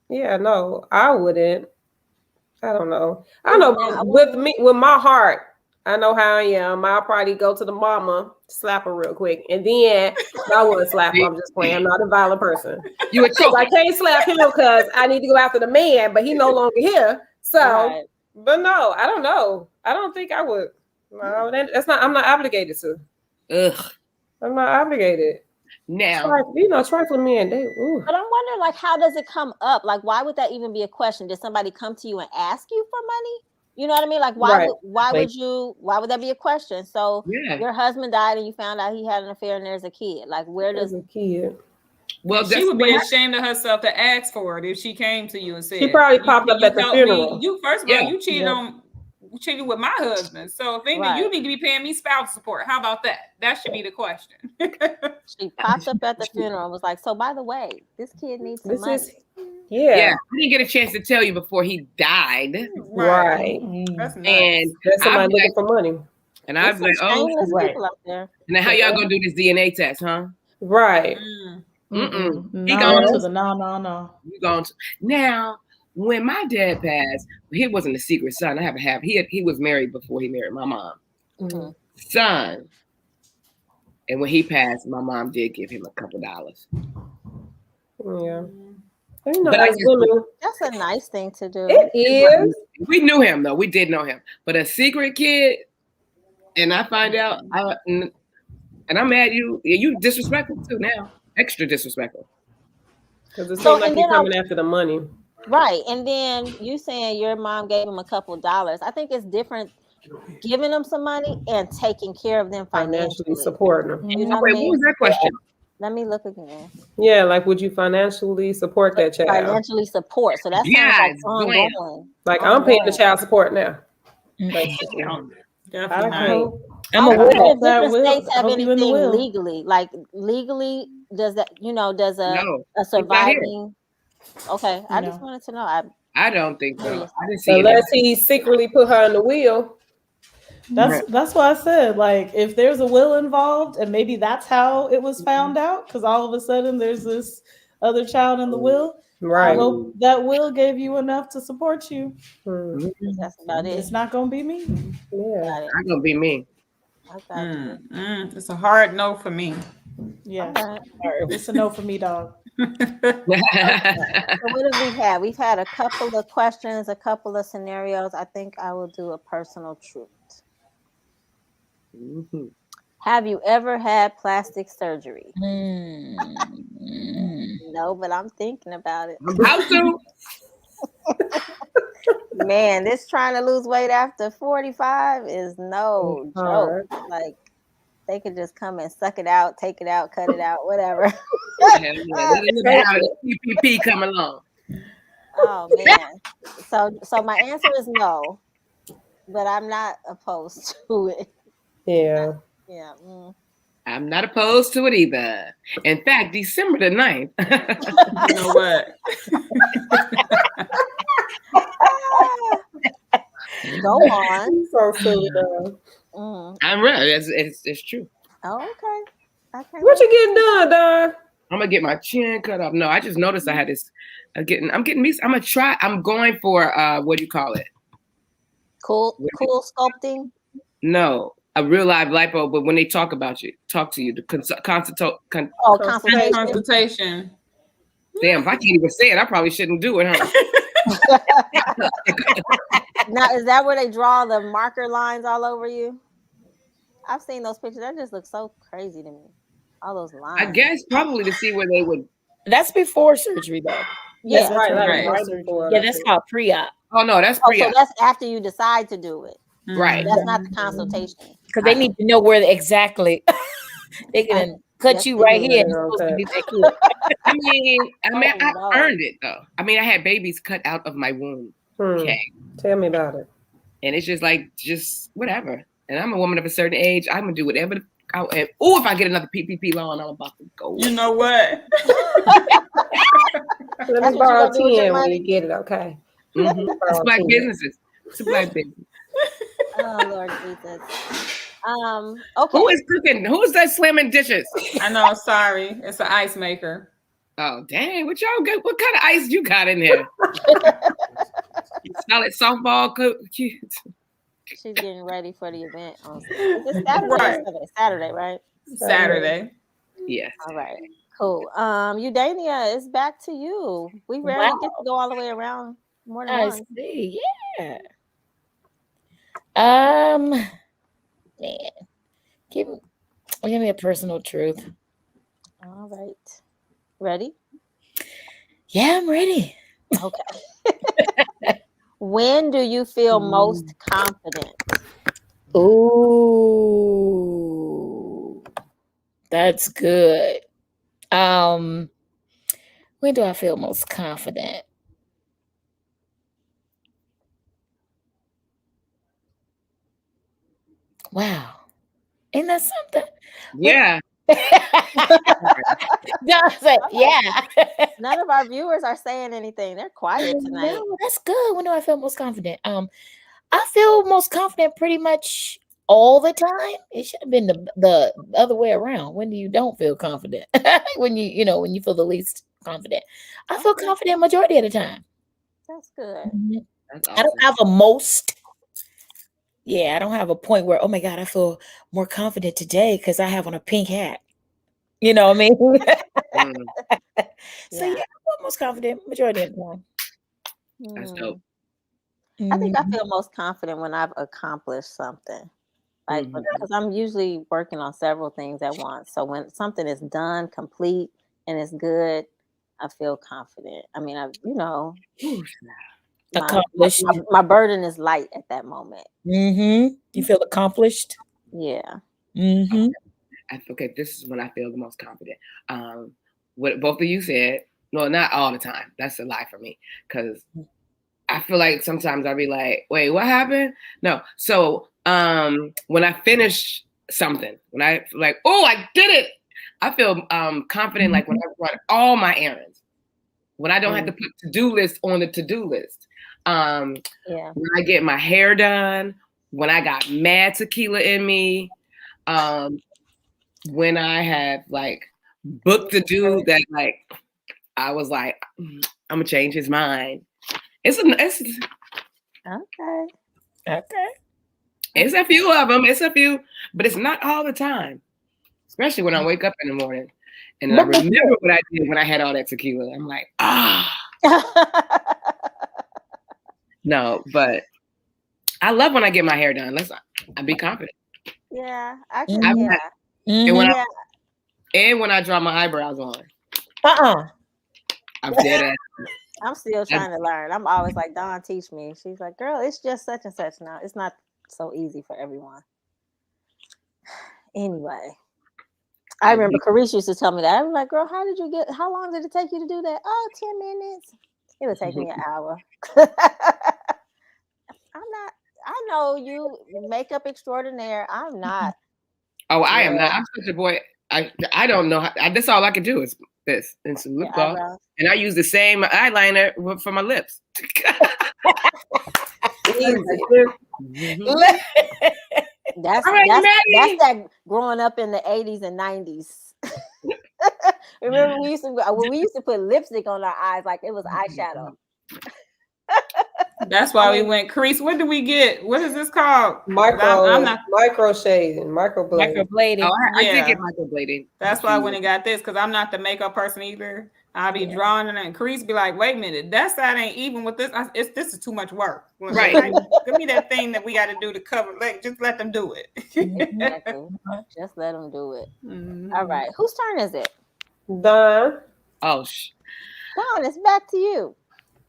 F: yeah, no, I wouldn't. I don't know. I know with my heart, I know how I am. I'll probably go to the mama, slap her real quick, and then I wouldn't slap her. I'm just playing. I'm not a violent person.
H: You would choke.
F: I can't slap him because I need to go after the man, but he no longer here. So,
B: Right.
F: but no, I don't know. I don't think I would. No, that's not. I'm not obligated to.
H: Ugh.
F: I'm not obligated.
H: Now,
F: trifling men. They. Ooh.
B: But I'm wondering, like, how does it come up? Like, why would that even be a question? Did somebody come to you and ask you for money? You know what I mean? Like, why would that be a question? So your husband died and you found out he had an affair and there's a kid. Like, where does
F: a kid?
H: Well,
E: she would be ashamed of herself to ask for it if she came to you and said
F: She probably popped up at the funeral.
E: You first of all, you cheated with my husband. So if anything, you need to be paying me spousal support. How about that? That should be the question.
B: She popped up at the funeral and was like, so by the way, this kid needs some money.
H: Yeah. I didn't get a chance to tell you before he died.
F: Right.
E: That's nice.
H: And
F: that's somebody looking for money.
H: And I've like,
B: people out there.
H: Now how y'all gonna do this DNA test, huh?
F: Right.
B: Mm-mm.
G: He going to the no.
H: You going to now? When my dad passed, he wasn't a secret son. I haven't had. He was married before he married my mom.
B: Mm-hmm.
H: Son. And when he passed, my mom did give him $2.
F: Yeah.
H: But
B: that's a nice thing to do.
F: It is.
H: We knew him though. We did know him. But a secret kid, and I find out, and I'm mad you disrespectful too now. Extra disrespectful.
F: Because it seems like you're coming after the money.
B: Right. And then you saying your mom gave him $2. I think it's different giving them some money and taking care of them financially.
F: Supporting them.
B: You know
H: Wait, what was that question?
B: Let me look again.
F: Yeah, like would you financially support that child?
B: Financially support. So that sounds like ongoing.
F: Like I'm paying the child support now.
E: Definitely
B: I'm aware that states have
G: hope you
B: anything
G: in the will.
B: legally. Like legally, does that does a surviving? Okay, I just wanted to know.
H: I don't think so. I didn't see
F: unless he secretly put her in the will.
G: That's why I said, like, if there's a will involved, and maybe that's how it was found out, because all of a sudden there's this other child in the will.
F: Right.
G: I hope that will gave you enough to support you.
B: That's about it.
G: It's not gonna be me.
F: Yeah,
H: it's not gonna be me.
E: It's a hard no for me.
G: Yeah, it's a no for me, dog.
B: So what have we had? We've had a couple of questions, a couple of scenarios. I think I will do a personal truth.
H: Mm-hmm.
B: Have you ever had plastic surgery? No, but I'm thinking about it.
H: How soon?
B: Man, this trying to lose weight after 45 is no joke. Like they could just come and suck it out, take it out, cut it out, whatever.
H: PPP come along.
B: Oh man. So my answer is no, but I'm not opposed to it.
F: Yeah.
B: Yeah.
H: I'm not opposed to it either. In fact, December the 9th.
E: You know what?
B: Go on.
F: So silly,
H: I'm ready. It's true.
B: Oh, okay.
F: What you getting done, Don?
H: I'm gonna get my chin cut off. No, I just noticed I had this. I'm getting me. I'm going for what do you call it?
B: Cool sculpting.
H: No, a real live lipo, but when they talk to you, the consultation.
E: Consultation.
H: Damn, if I can't even say it, I probably shouldn't do it, huh?
B: Now, is that where they draw the marker lines all over you? I've seen those pictures. That just looks so crazy to me. All those lines.
H: I guess probably to see where they would.
I: That's before surgery, though.
B: Yeah,
F: That's right.
E: Right.
F: Before.
I: Yeah, that's called pre-op.
H: Oh no, that's
B: Oh, so that's after you decide to do it.
H: right.
B: That's not the consultation.
I: Because they need to know where exactly they can cut you right here.
H: I mean, I earned it though. I mean, I had babies cut out of my womb. Okay,
F: tell me about it.
H: And it's just whatever. And I'm a woman of a certain age. I'm gonna do whatever. If I get another PPP loan, I'm about to go.
E: You know what?
F: Let me borrow 10 when you get it. Okay.
H: It's black businesses. It's a black business.
B: Oh Lord Jesus. Okay.
H: Who is cooking? Who's that slamming dishes?
E: I know. Sorry, it's an ice maker.
H: Oh dang! What y'all got? What kind of ice you got in there? Solid softball cook.
B: She's getting ready for the event on Saturday. Right. Saturday, right?
E: Saturday.
H: Yes.
B: All right. Cool. Udania, it's back to you. We rarely get to go all the way around more than once.
I: See. Yeah. Man, give me a personal truth.
B: All right. Ready?
I: Yeah, I'm ready.
B: Okay. When do you feel most confident?
I: Ooh, that's good. When do I feel most confident? Wow. Isn't that something?
H: Yeah.
I: Yeah.
B: None of our viewers are saying anything. They're quiet tonight.
I: No, that's good. When do I feel most confident? I feel most confident pretty much all the time. It should have been the other way around. When you don't feel confident, when when you feel the least confident, I feel confident majority of the time.
B: That's good.
I: Mm-hmm.
H: That's awesome.
I: I don't have a most. Yeah, I don't have a point where, oh my God, I feel more confident today because I have on a pink hat. You know what I mean? So yeah, I feel most confident majority of the time.
H: That's dope.
B: I think I feel most confident when I've accomplished something. Like, because I'm usually working on several things at once. So when something is done, complete, and it's good, I feel confident. I mean,
I: accomplished.
B: My burden is light at that moment.
I: You feel accomplished?
B: Yeah.
H: Okay, this is when I feel the most confident. What both of you said, no, not all the time. That's a lie for me. Because I feel like sometimes I'll be like, wait, what happened? No. So when I finish something, when I like, oh, I did it. I feel confident like when I run all my errands. When I don't have to put to-do list on the to-do list. When I get my hair done, when I got mad tequila in me, when I have like booked to do that, like I was like, I'm gonna change his mind. It's a few of them. It's a few, but it's not all the time. Especially when I wake up in the morning and I remember what I did when I had all that tequila. I'm like, No, but I love when I get my hair done. I be confident.
B: Yeah, actually,
H: And when I draw my eyebrows on. I'm dead at it.
B: I'm still trying to learn. I'm always like, Dawn, teach me. She's like, girl, it's just such and such now. It's not so easy for everyone. Anyway, I remember Kerese used to tell me that. I was like, girl, how long did it take you to do that? Oh, 10 minutes. It would take me an hour. I know you makeup extraordinaire. I'm not.
H: Oh, I am not. I'm such a boy. I don't know. That's all I can do is this and some lip gloss. And I use the same eyeliner for my lips.
B: That's that growing up in the 80s and 90s. Remember when we used to put lipstick on our eyes like it was eyeshadow.
E: That's why we went Kerese. What do we get? What is this called?
F: I'm not micro shading, microblading.
I: Microblading.
H: Oh, I did
E: Yeah.
H: get microblading.
E: That's why I went and got this because I'm not the makeup person either. I'll be drawing it and Kerese be like, wait a minute, that side ain't even with this. This is too much work.
H: Right.
E: Like, give me that thing that we got to do to cover. Like, just let them do it.
B: Exactly. Just let them do it.
E: Mhm.
B: All right. Whose turn is it?
F: Don.
H: Oh,
B: Don, it's back to you.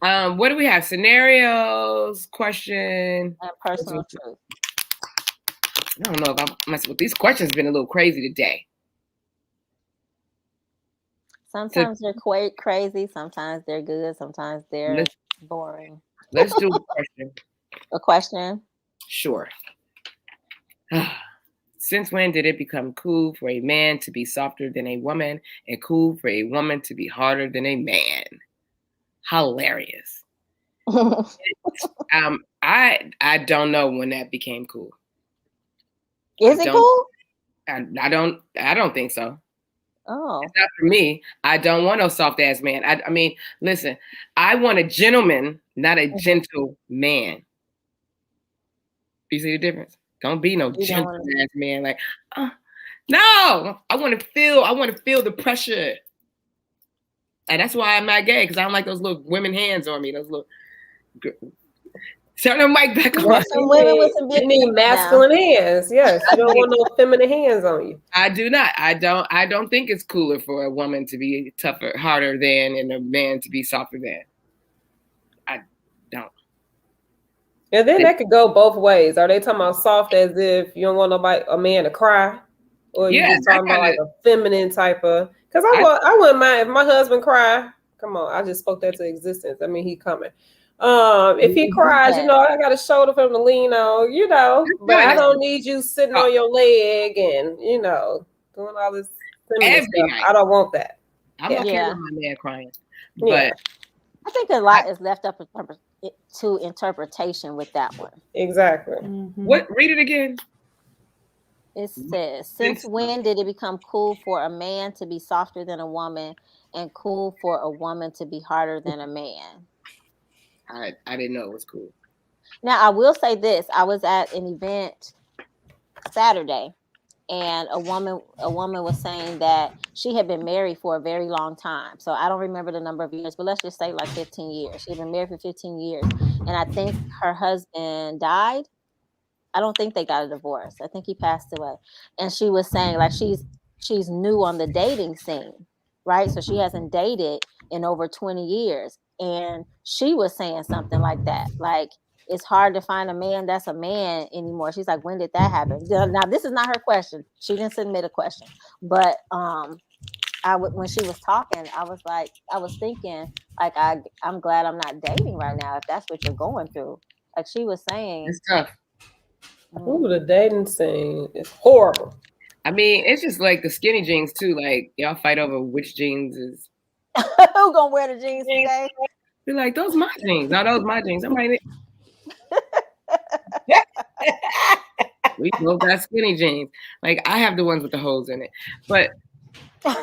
H: what do we have? Scenarios, question,
B: and personal truth.
H: I don't know if I'm messing with these questions. Been a little crazy today.
B: Sometimes they're quite crazy. Sometimes they're good. Sometimes they're boring.
H: Let's do a question.
B: A question?
H: Sure. Since when did it become cool for a man to be softer than a woman and cool for a woman to be harder than a man? Hilarious. I don't know when that became cool.
B: Is it cool?
H: I don't think so.
B: Oh.
H: It's not for me. I don't want no soft ass man. I mean, listen, I want a gentleman, not a gentle man. You see the difference? Don't be no gentle ass man. Like, no, I want to feel the pressure. And that's why I'm not gay, because I don't like those little women hands on me. Those little turn the mic back on.
B: Some women with some big
F: need masculine hands. Yes, you don't want no feminine hands on you.
H: I do not. I don't think it's cooler for a woman to be tougher, harder than, and a man to be softer than. I don't.
F: And then that could go both ways. Are they talking about soft as if you don't want a man to cry, or you just talking about like a feminine type of? Because I wouldn't mind if my husband cried. Come on, I just spoke that to existence. I mean, he coming. If he cries, I got a shoulder for him to lean on, but I don't need you sitting on your leg and, doing all this feminine stuff. I don't want that.
H: I'm okay with my man crying.
F: But
B: I think a lot is left up to interpretation with that one.
F: Exactly.
B: Mm-hmm.
H: What? Read it again.
B: It says, since when did it become cool for a man to be softer than a woman and cool for a woman to be harder than a man?
H: I didn't know it was cool.
B: Now, I will say this. I was at an event Saturday, and a woman was saying that she had been married for a very long time. So I don't remember the number of years, but let's just say like 15 years. She had been married for 15 years. And I think her husband died. I don't think they got a divorce. I think he passed away. And she was saying like she's new on the dating scene, right? So she hasn't dated in over 20 years. And she was saying something like that. Like, it's hard to find a man that's a man anymore. She's like, when did that happen? Now, this is not her question. She didn't submit a question. But when she was talking, I was thinking, like, I'm glad I'm not dating right now if that's what you're going through. Like she was saying.
H: It's tough.
F: Ooh, the dating scene is horrible.
H: I mean, it's just like the skinny jeans too. Like, y'all fight over which jeans is.
B: Who gonna wear the jeans today?
H: Be like, those my jeans. No, those my jeans. I'm like, we both got skinny jeans. Like, I have the ones with the holes in it. But I've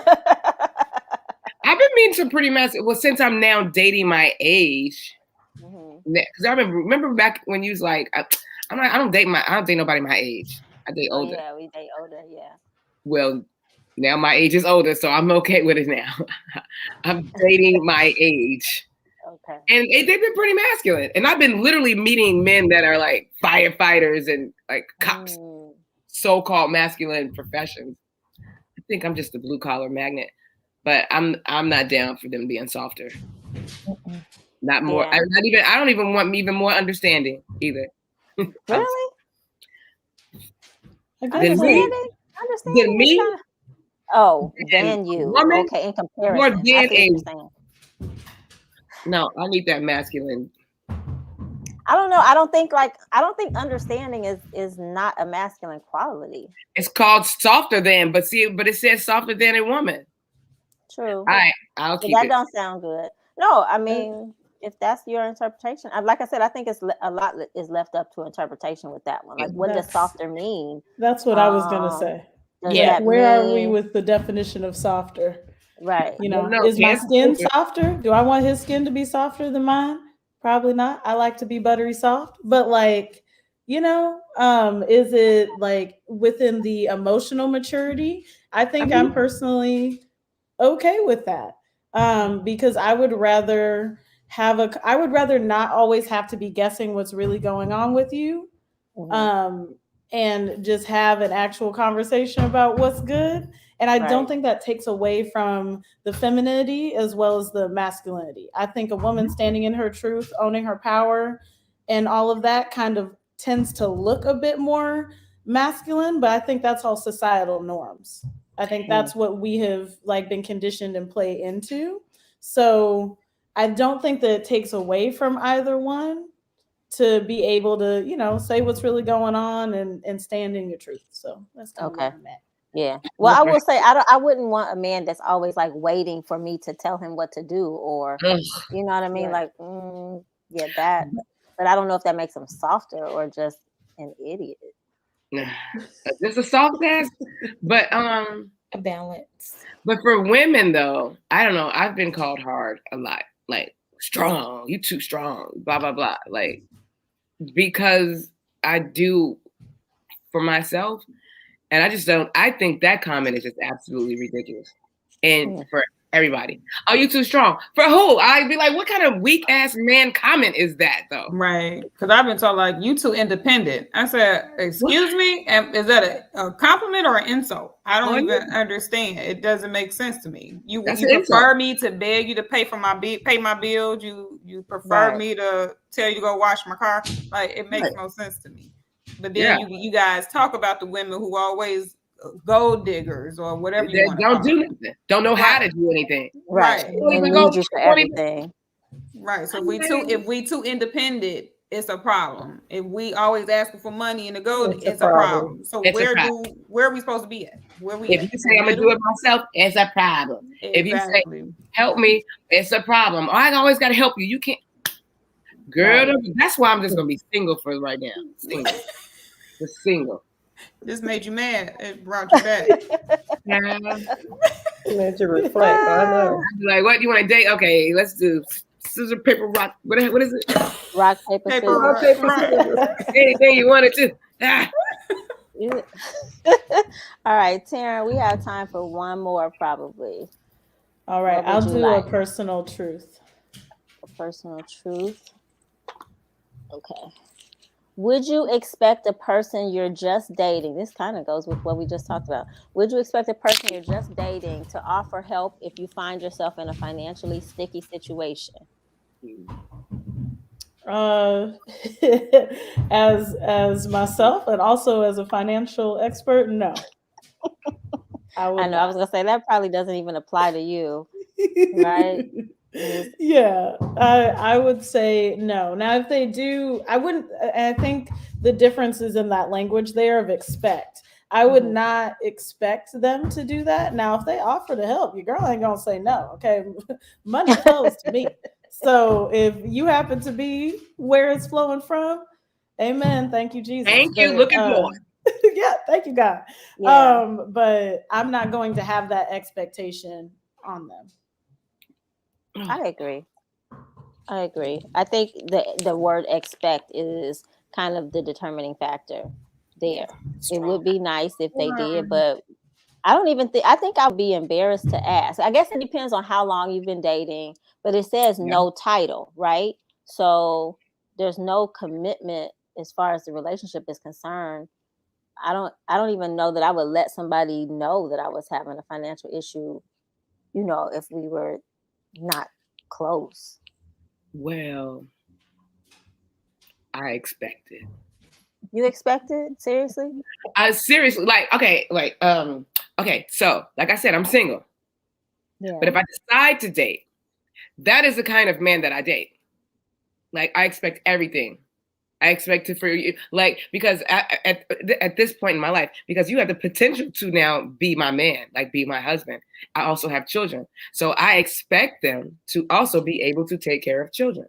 H: been meaning to pretty much. Well, since I'm now dating my age, because I remember back when you was like, I don't date nobody my age. I date older.
B: Yeah, we date older. Yeah.
H: Well, now my age is older, so I'm okay with it now. I'm dating my age.
B: Okay.
H: And they've been pretty masculine. And I've been literally meeting men that are like firefighters and like cops, so-called masculine professions. I think I'm just a blue collar magnet, but I'm not down for them being softer. Not more. Yeah. I don't even want even more understanding either.
B: Really?
H: Than me?
B: Oh, than you.
H: Woman,
B: okay, in comparison.
H: More than a. No, I need that masculine.
B: I don't know. I don't think understanding is not a masculine quality.
H: It's called softer than, but it says softer than a woman.
B: True.
H: All right, I'll keep
B: that
H: it.
B: Don't sound good. No, I mean, if that's your interpretation, like I said, I think a lot is left up to interpretation with that one. Like, what does softer mean?
G: That's what I was gonna say.
B: Yeah.
G: Where are we with the definition of softer?
B: Right.
G: Is my skin softer? Do I want his skin to be softer than mine? Probably not. I like to be buttery soft, but like, is it like within the emotional maturity? I think I'm personally okay with that. Because I would rather not always have to be guessing what's really going on with you. And just have an actual conversation about what's good. And I don't think that takes away from the femininity as well as the masculinity. I think a woman standing in her truth, owning her power, and all of that kind of tends to look a bit more masculine, but I think that's all societal norms. I think that's what we have like been conditioned and play into. So I don't think that it takes away from either one to be able to, say what's really going on and stand in your truth. So that's kind of where I'm at.
B: Yeah. Well, I will say I wouldn't want a man that's always like waiting for me to tell him what to do, or you know what I mean?
G: Right.
B: Like, that. But I don't know if that makes him softer or just an idiot.
H: This is a soft ass, but
I: A balance.
H: But for women though, I don't know. I've been called hard a lot, like strong. You too strong. Blah blah blah. Like because I do for myself, and I just don't. I think that comment is just absolutely ridiculous, and for everybody. Oh, you too strong. For who? I'd be like, what kind of weak ass man comment is that though?
E: Right. Because I've been told like you too independent. I said, excuse me? And is that a compliment or an insult? I don't even understand. It doesn't make sense to me. You prefer me to beg you to pay for pay my bills. You prefer me to tell you to go wash my car. Like it makes no sense to me. But then you guys talk about the women who always gold diggers or whatever you want to
H: don't do nothing. Don't know how to do anything.
B: Right. And need you for everything.
E: Right. So if we too independent, it's a problem. If we always asking for money and the gold, it's a problem. So where are we supposed to be at?
H: If you say I'm gonna do it myself, it's a problem. Exactly. If you say help me, it's a problem. I always gotta help you. You can't, girl. That's why I'm just gonna be single for right now. Single. Just single.
E: This made you mad. It brought you back.
F: Made you reflect. I know.
H: I'd be like, what do you want to date? Okay, let's do scissors, paper, rock. What is it?
B: Rock, paper, scissors.
F: Rock, paper, scissors.
H: Anything you want to do.
B: All right, Taryn, we have time for one more probably.
G: All right, I'll do a personal truth.
B: A personal truth. Okay. Would you expect a person you're just dating? This kind of goes with what we just talked about. Would you expect a person you're just dating to offer help if you find yourself in a financially sticky situation?
G: As myself and also as a financial expert, no.
B: I know. I was gonna say that probably doesn't even apply to you, right?
G: Yeah, I would say no. Now, if they do, I wouldn't. I think the difference is in that language there of expect. I would not expect them to do that. Now, if they offer to help, your girl ain't gonna say no. Okay, money flows to me. So if you happen to be where it's flowing from, amen. Thank you, Jesus.
H: Thank you. Looking for.
G: Yeah, thank you, God. Yeah. But I'm not going to have that expectation on them.
B: I agree. I think the word expect is kind of the determining factor there. It would be nice if they did, but I don't even think, I think I'll be embarrassed to ask. I guess it depends on how long you've been dating, but it says no title, right? So there's no commitment as far as the relationship is concerned. I don't even know that I would let somebody know that I was having a financial issue, if we were not close.
H: Well, I expect it.
B: You expect it? Seriously?
H: Seriously, okay. So, like I said, I'm single. Yeah. But if I decide to date, that is the kind of man that I date. Like, I expect everything. I expect it for you, like, because at this point in my life, because you have the potential to now be my man, like be my husband. I also have children. So I expect them to also be able to take care of children.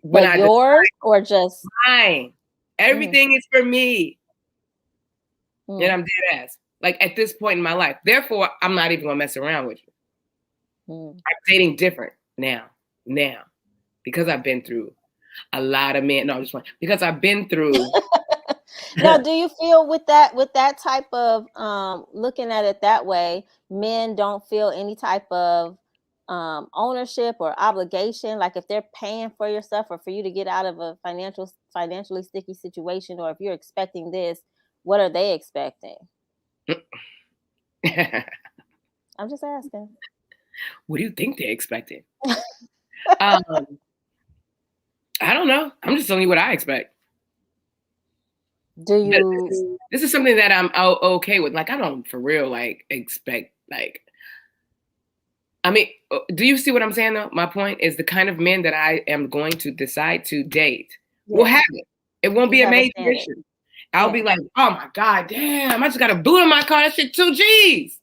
B: But yours or just
H: mine? Everything is for me. And I'm dead ass. Like at this point in my life. Therefore, I'm not even gonna mess around with you. I'm dating different now. because I've been through a lot of men. No, I'm just playing. Because I've been through.
B: Now, do you feel with that type of looking at it that way, men don't feel any type of ownership or obligation, like if they're paying for your stuff or for you to get out of a financially sticky situation, or if you're expecting this, what are they expecting? I'm just asking.
H: What do you think they're expecting? I don't know. I'm just telling you what I expect.
B: Do you?
H: This is something that I'm okay with. Like, I don't for real like expect like. I mean, do you see what I'm saying though? My point is the kind of men that I am going to decide to date will have it. It won't be a major issue. I'll be like, oh my God, damn, I just got a boot in my car. That shit 2 G's.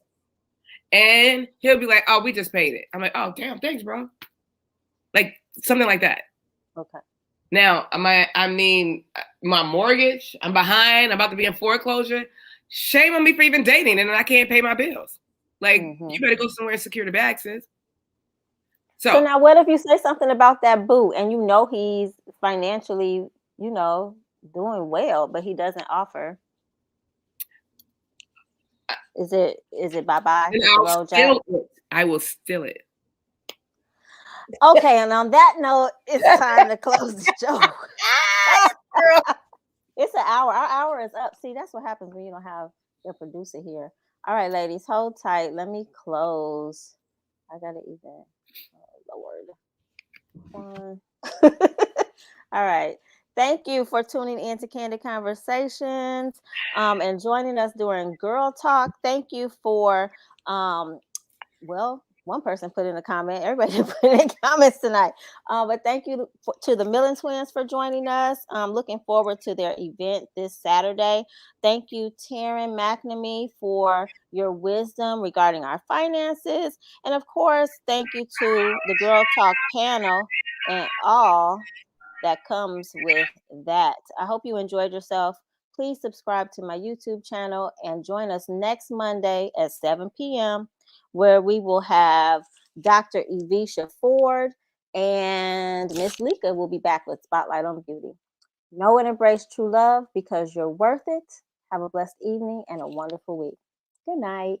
H: And he'll be like, oh, we just paid it. I'm like, oh, damn, thanks, bro. Like something like that.
B: Okay.
H: Now, I mean, my mortgage, I'm behind. I'm about to be in foreclosure. Shame on me for even dating, and then I can't pay my bills. Like, you better go somewhere and secure the bag, sis.
B: So now what if you say something about that boo and you know he's financially, you know, doing well, but he doesn't offer? Is it bye-bye?
H: I will steal it.
B: Okay, and on that note, it's time to close the show. It's an hour. Our hour is up. See, that's what happens when you don't have your producer here. All right, ladies, hold tight. Let me close. I gotta even. Oh, Lord. All right. Thank you for tuning in to Candid Conversations and joining us during Girl Talk. Thank you for, well, one person put in a comment. Everybody put in comments tonight. But thank you to the Millen Twins for joining us. Looking forward to their event this Saturday. Thank you, Taryn McNamee, for your wisdom regarding our finances. And of course, thank you to the Girl Talk panel and all that comes with that. I hope you enjoyed yourself. Please subscribe to my YouTube channel and join us next Monday at 7 p.m. where we will have Dr. Aisha Ford and Miss Lika will be back with Spotlight on Beauty. Know and embrace true love because you're worth it. Have a blessed evening and a wonderful week. Good night.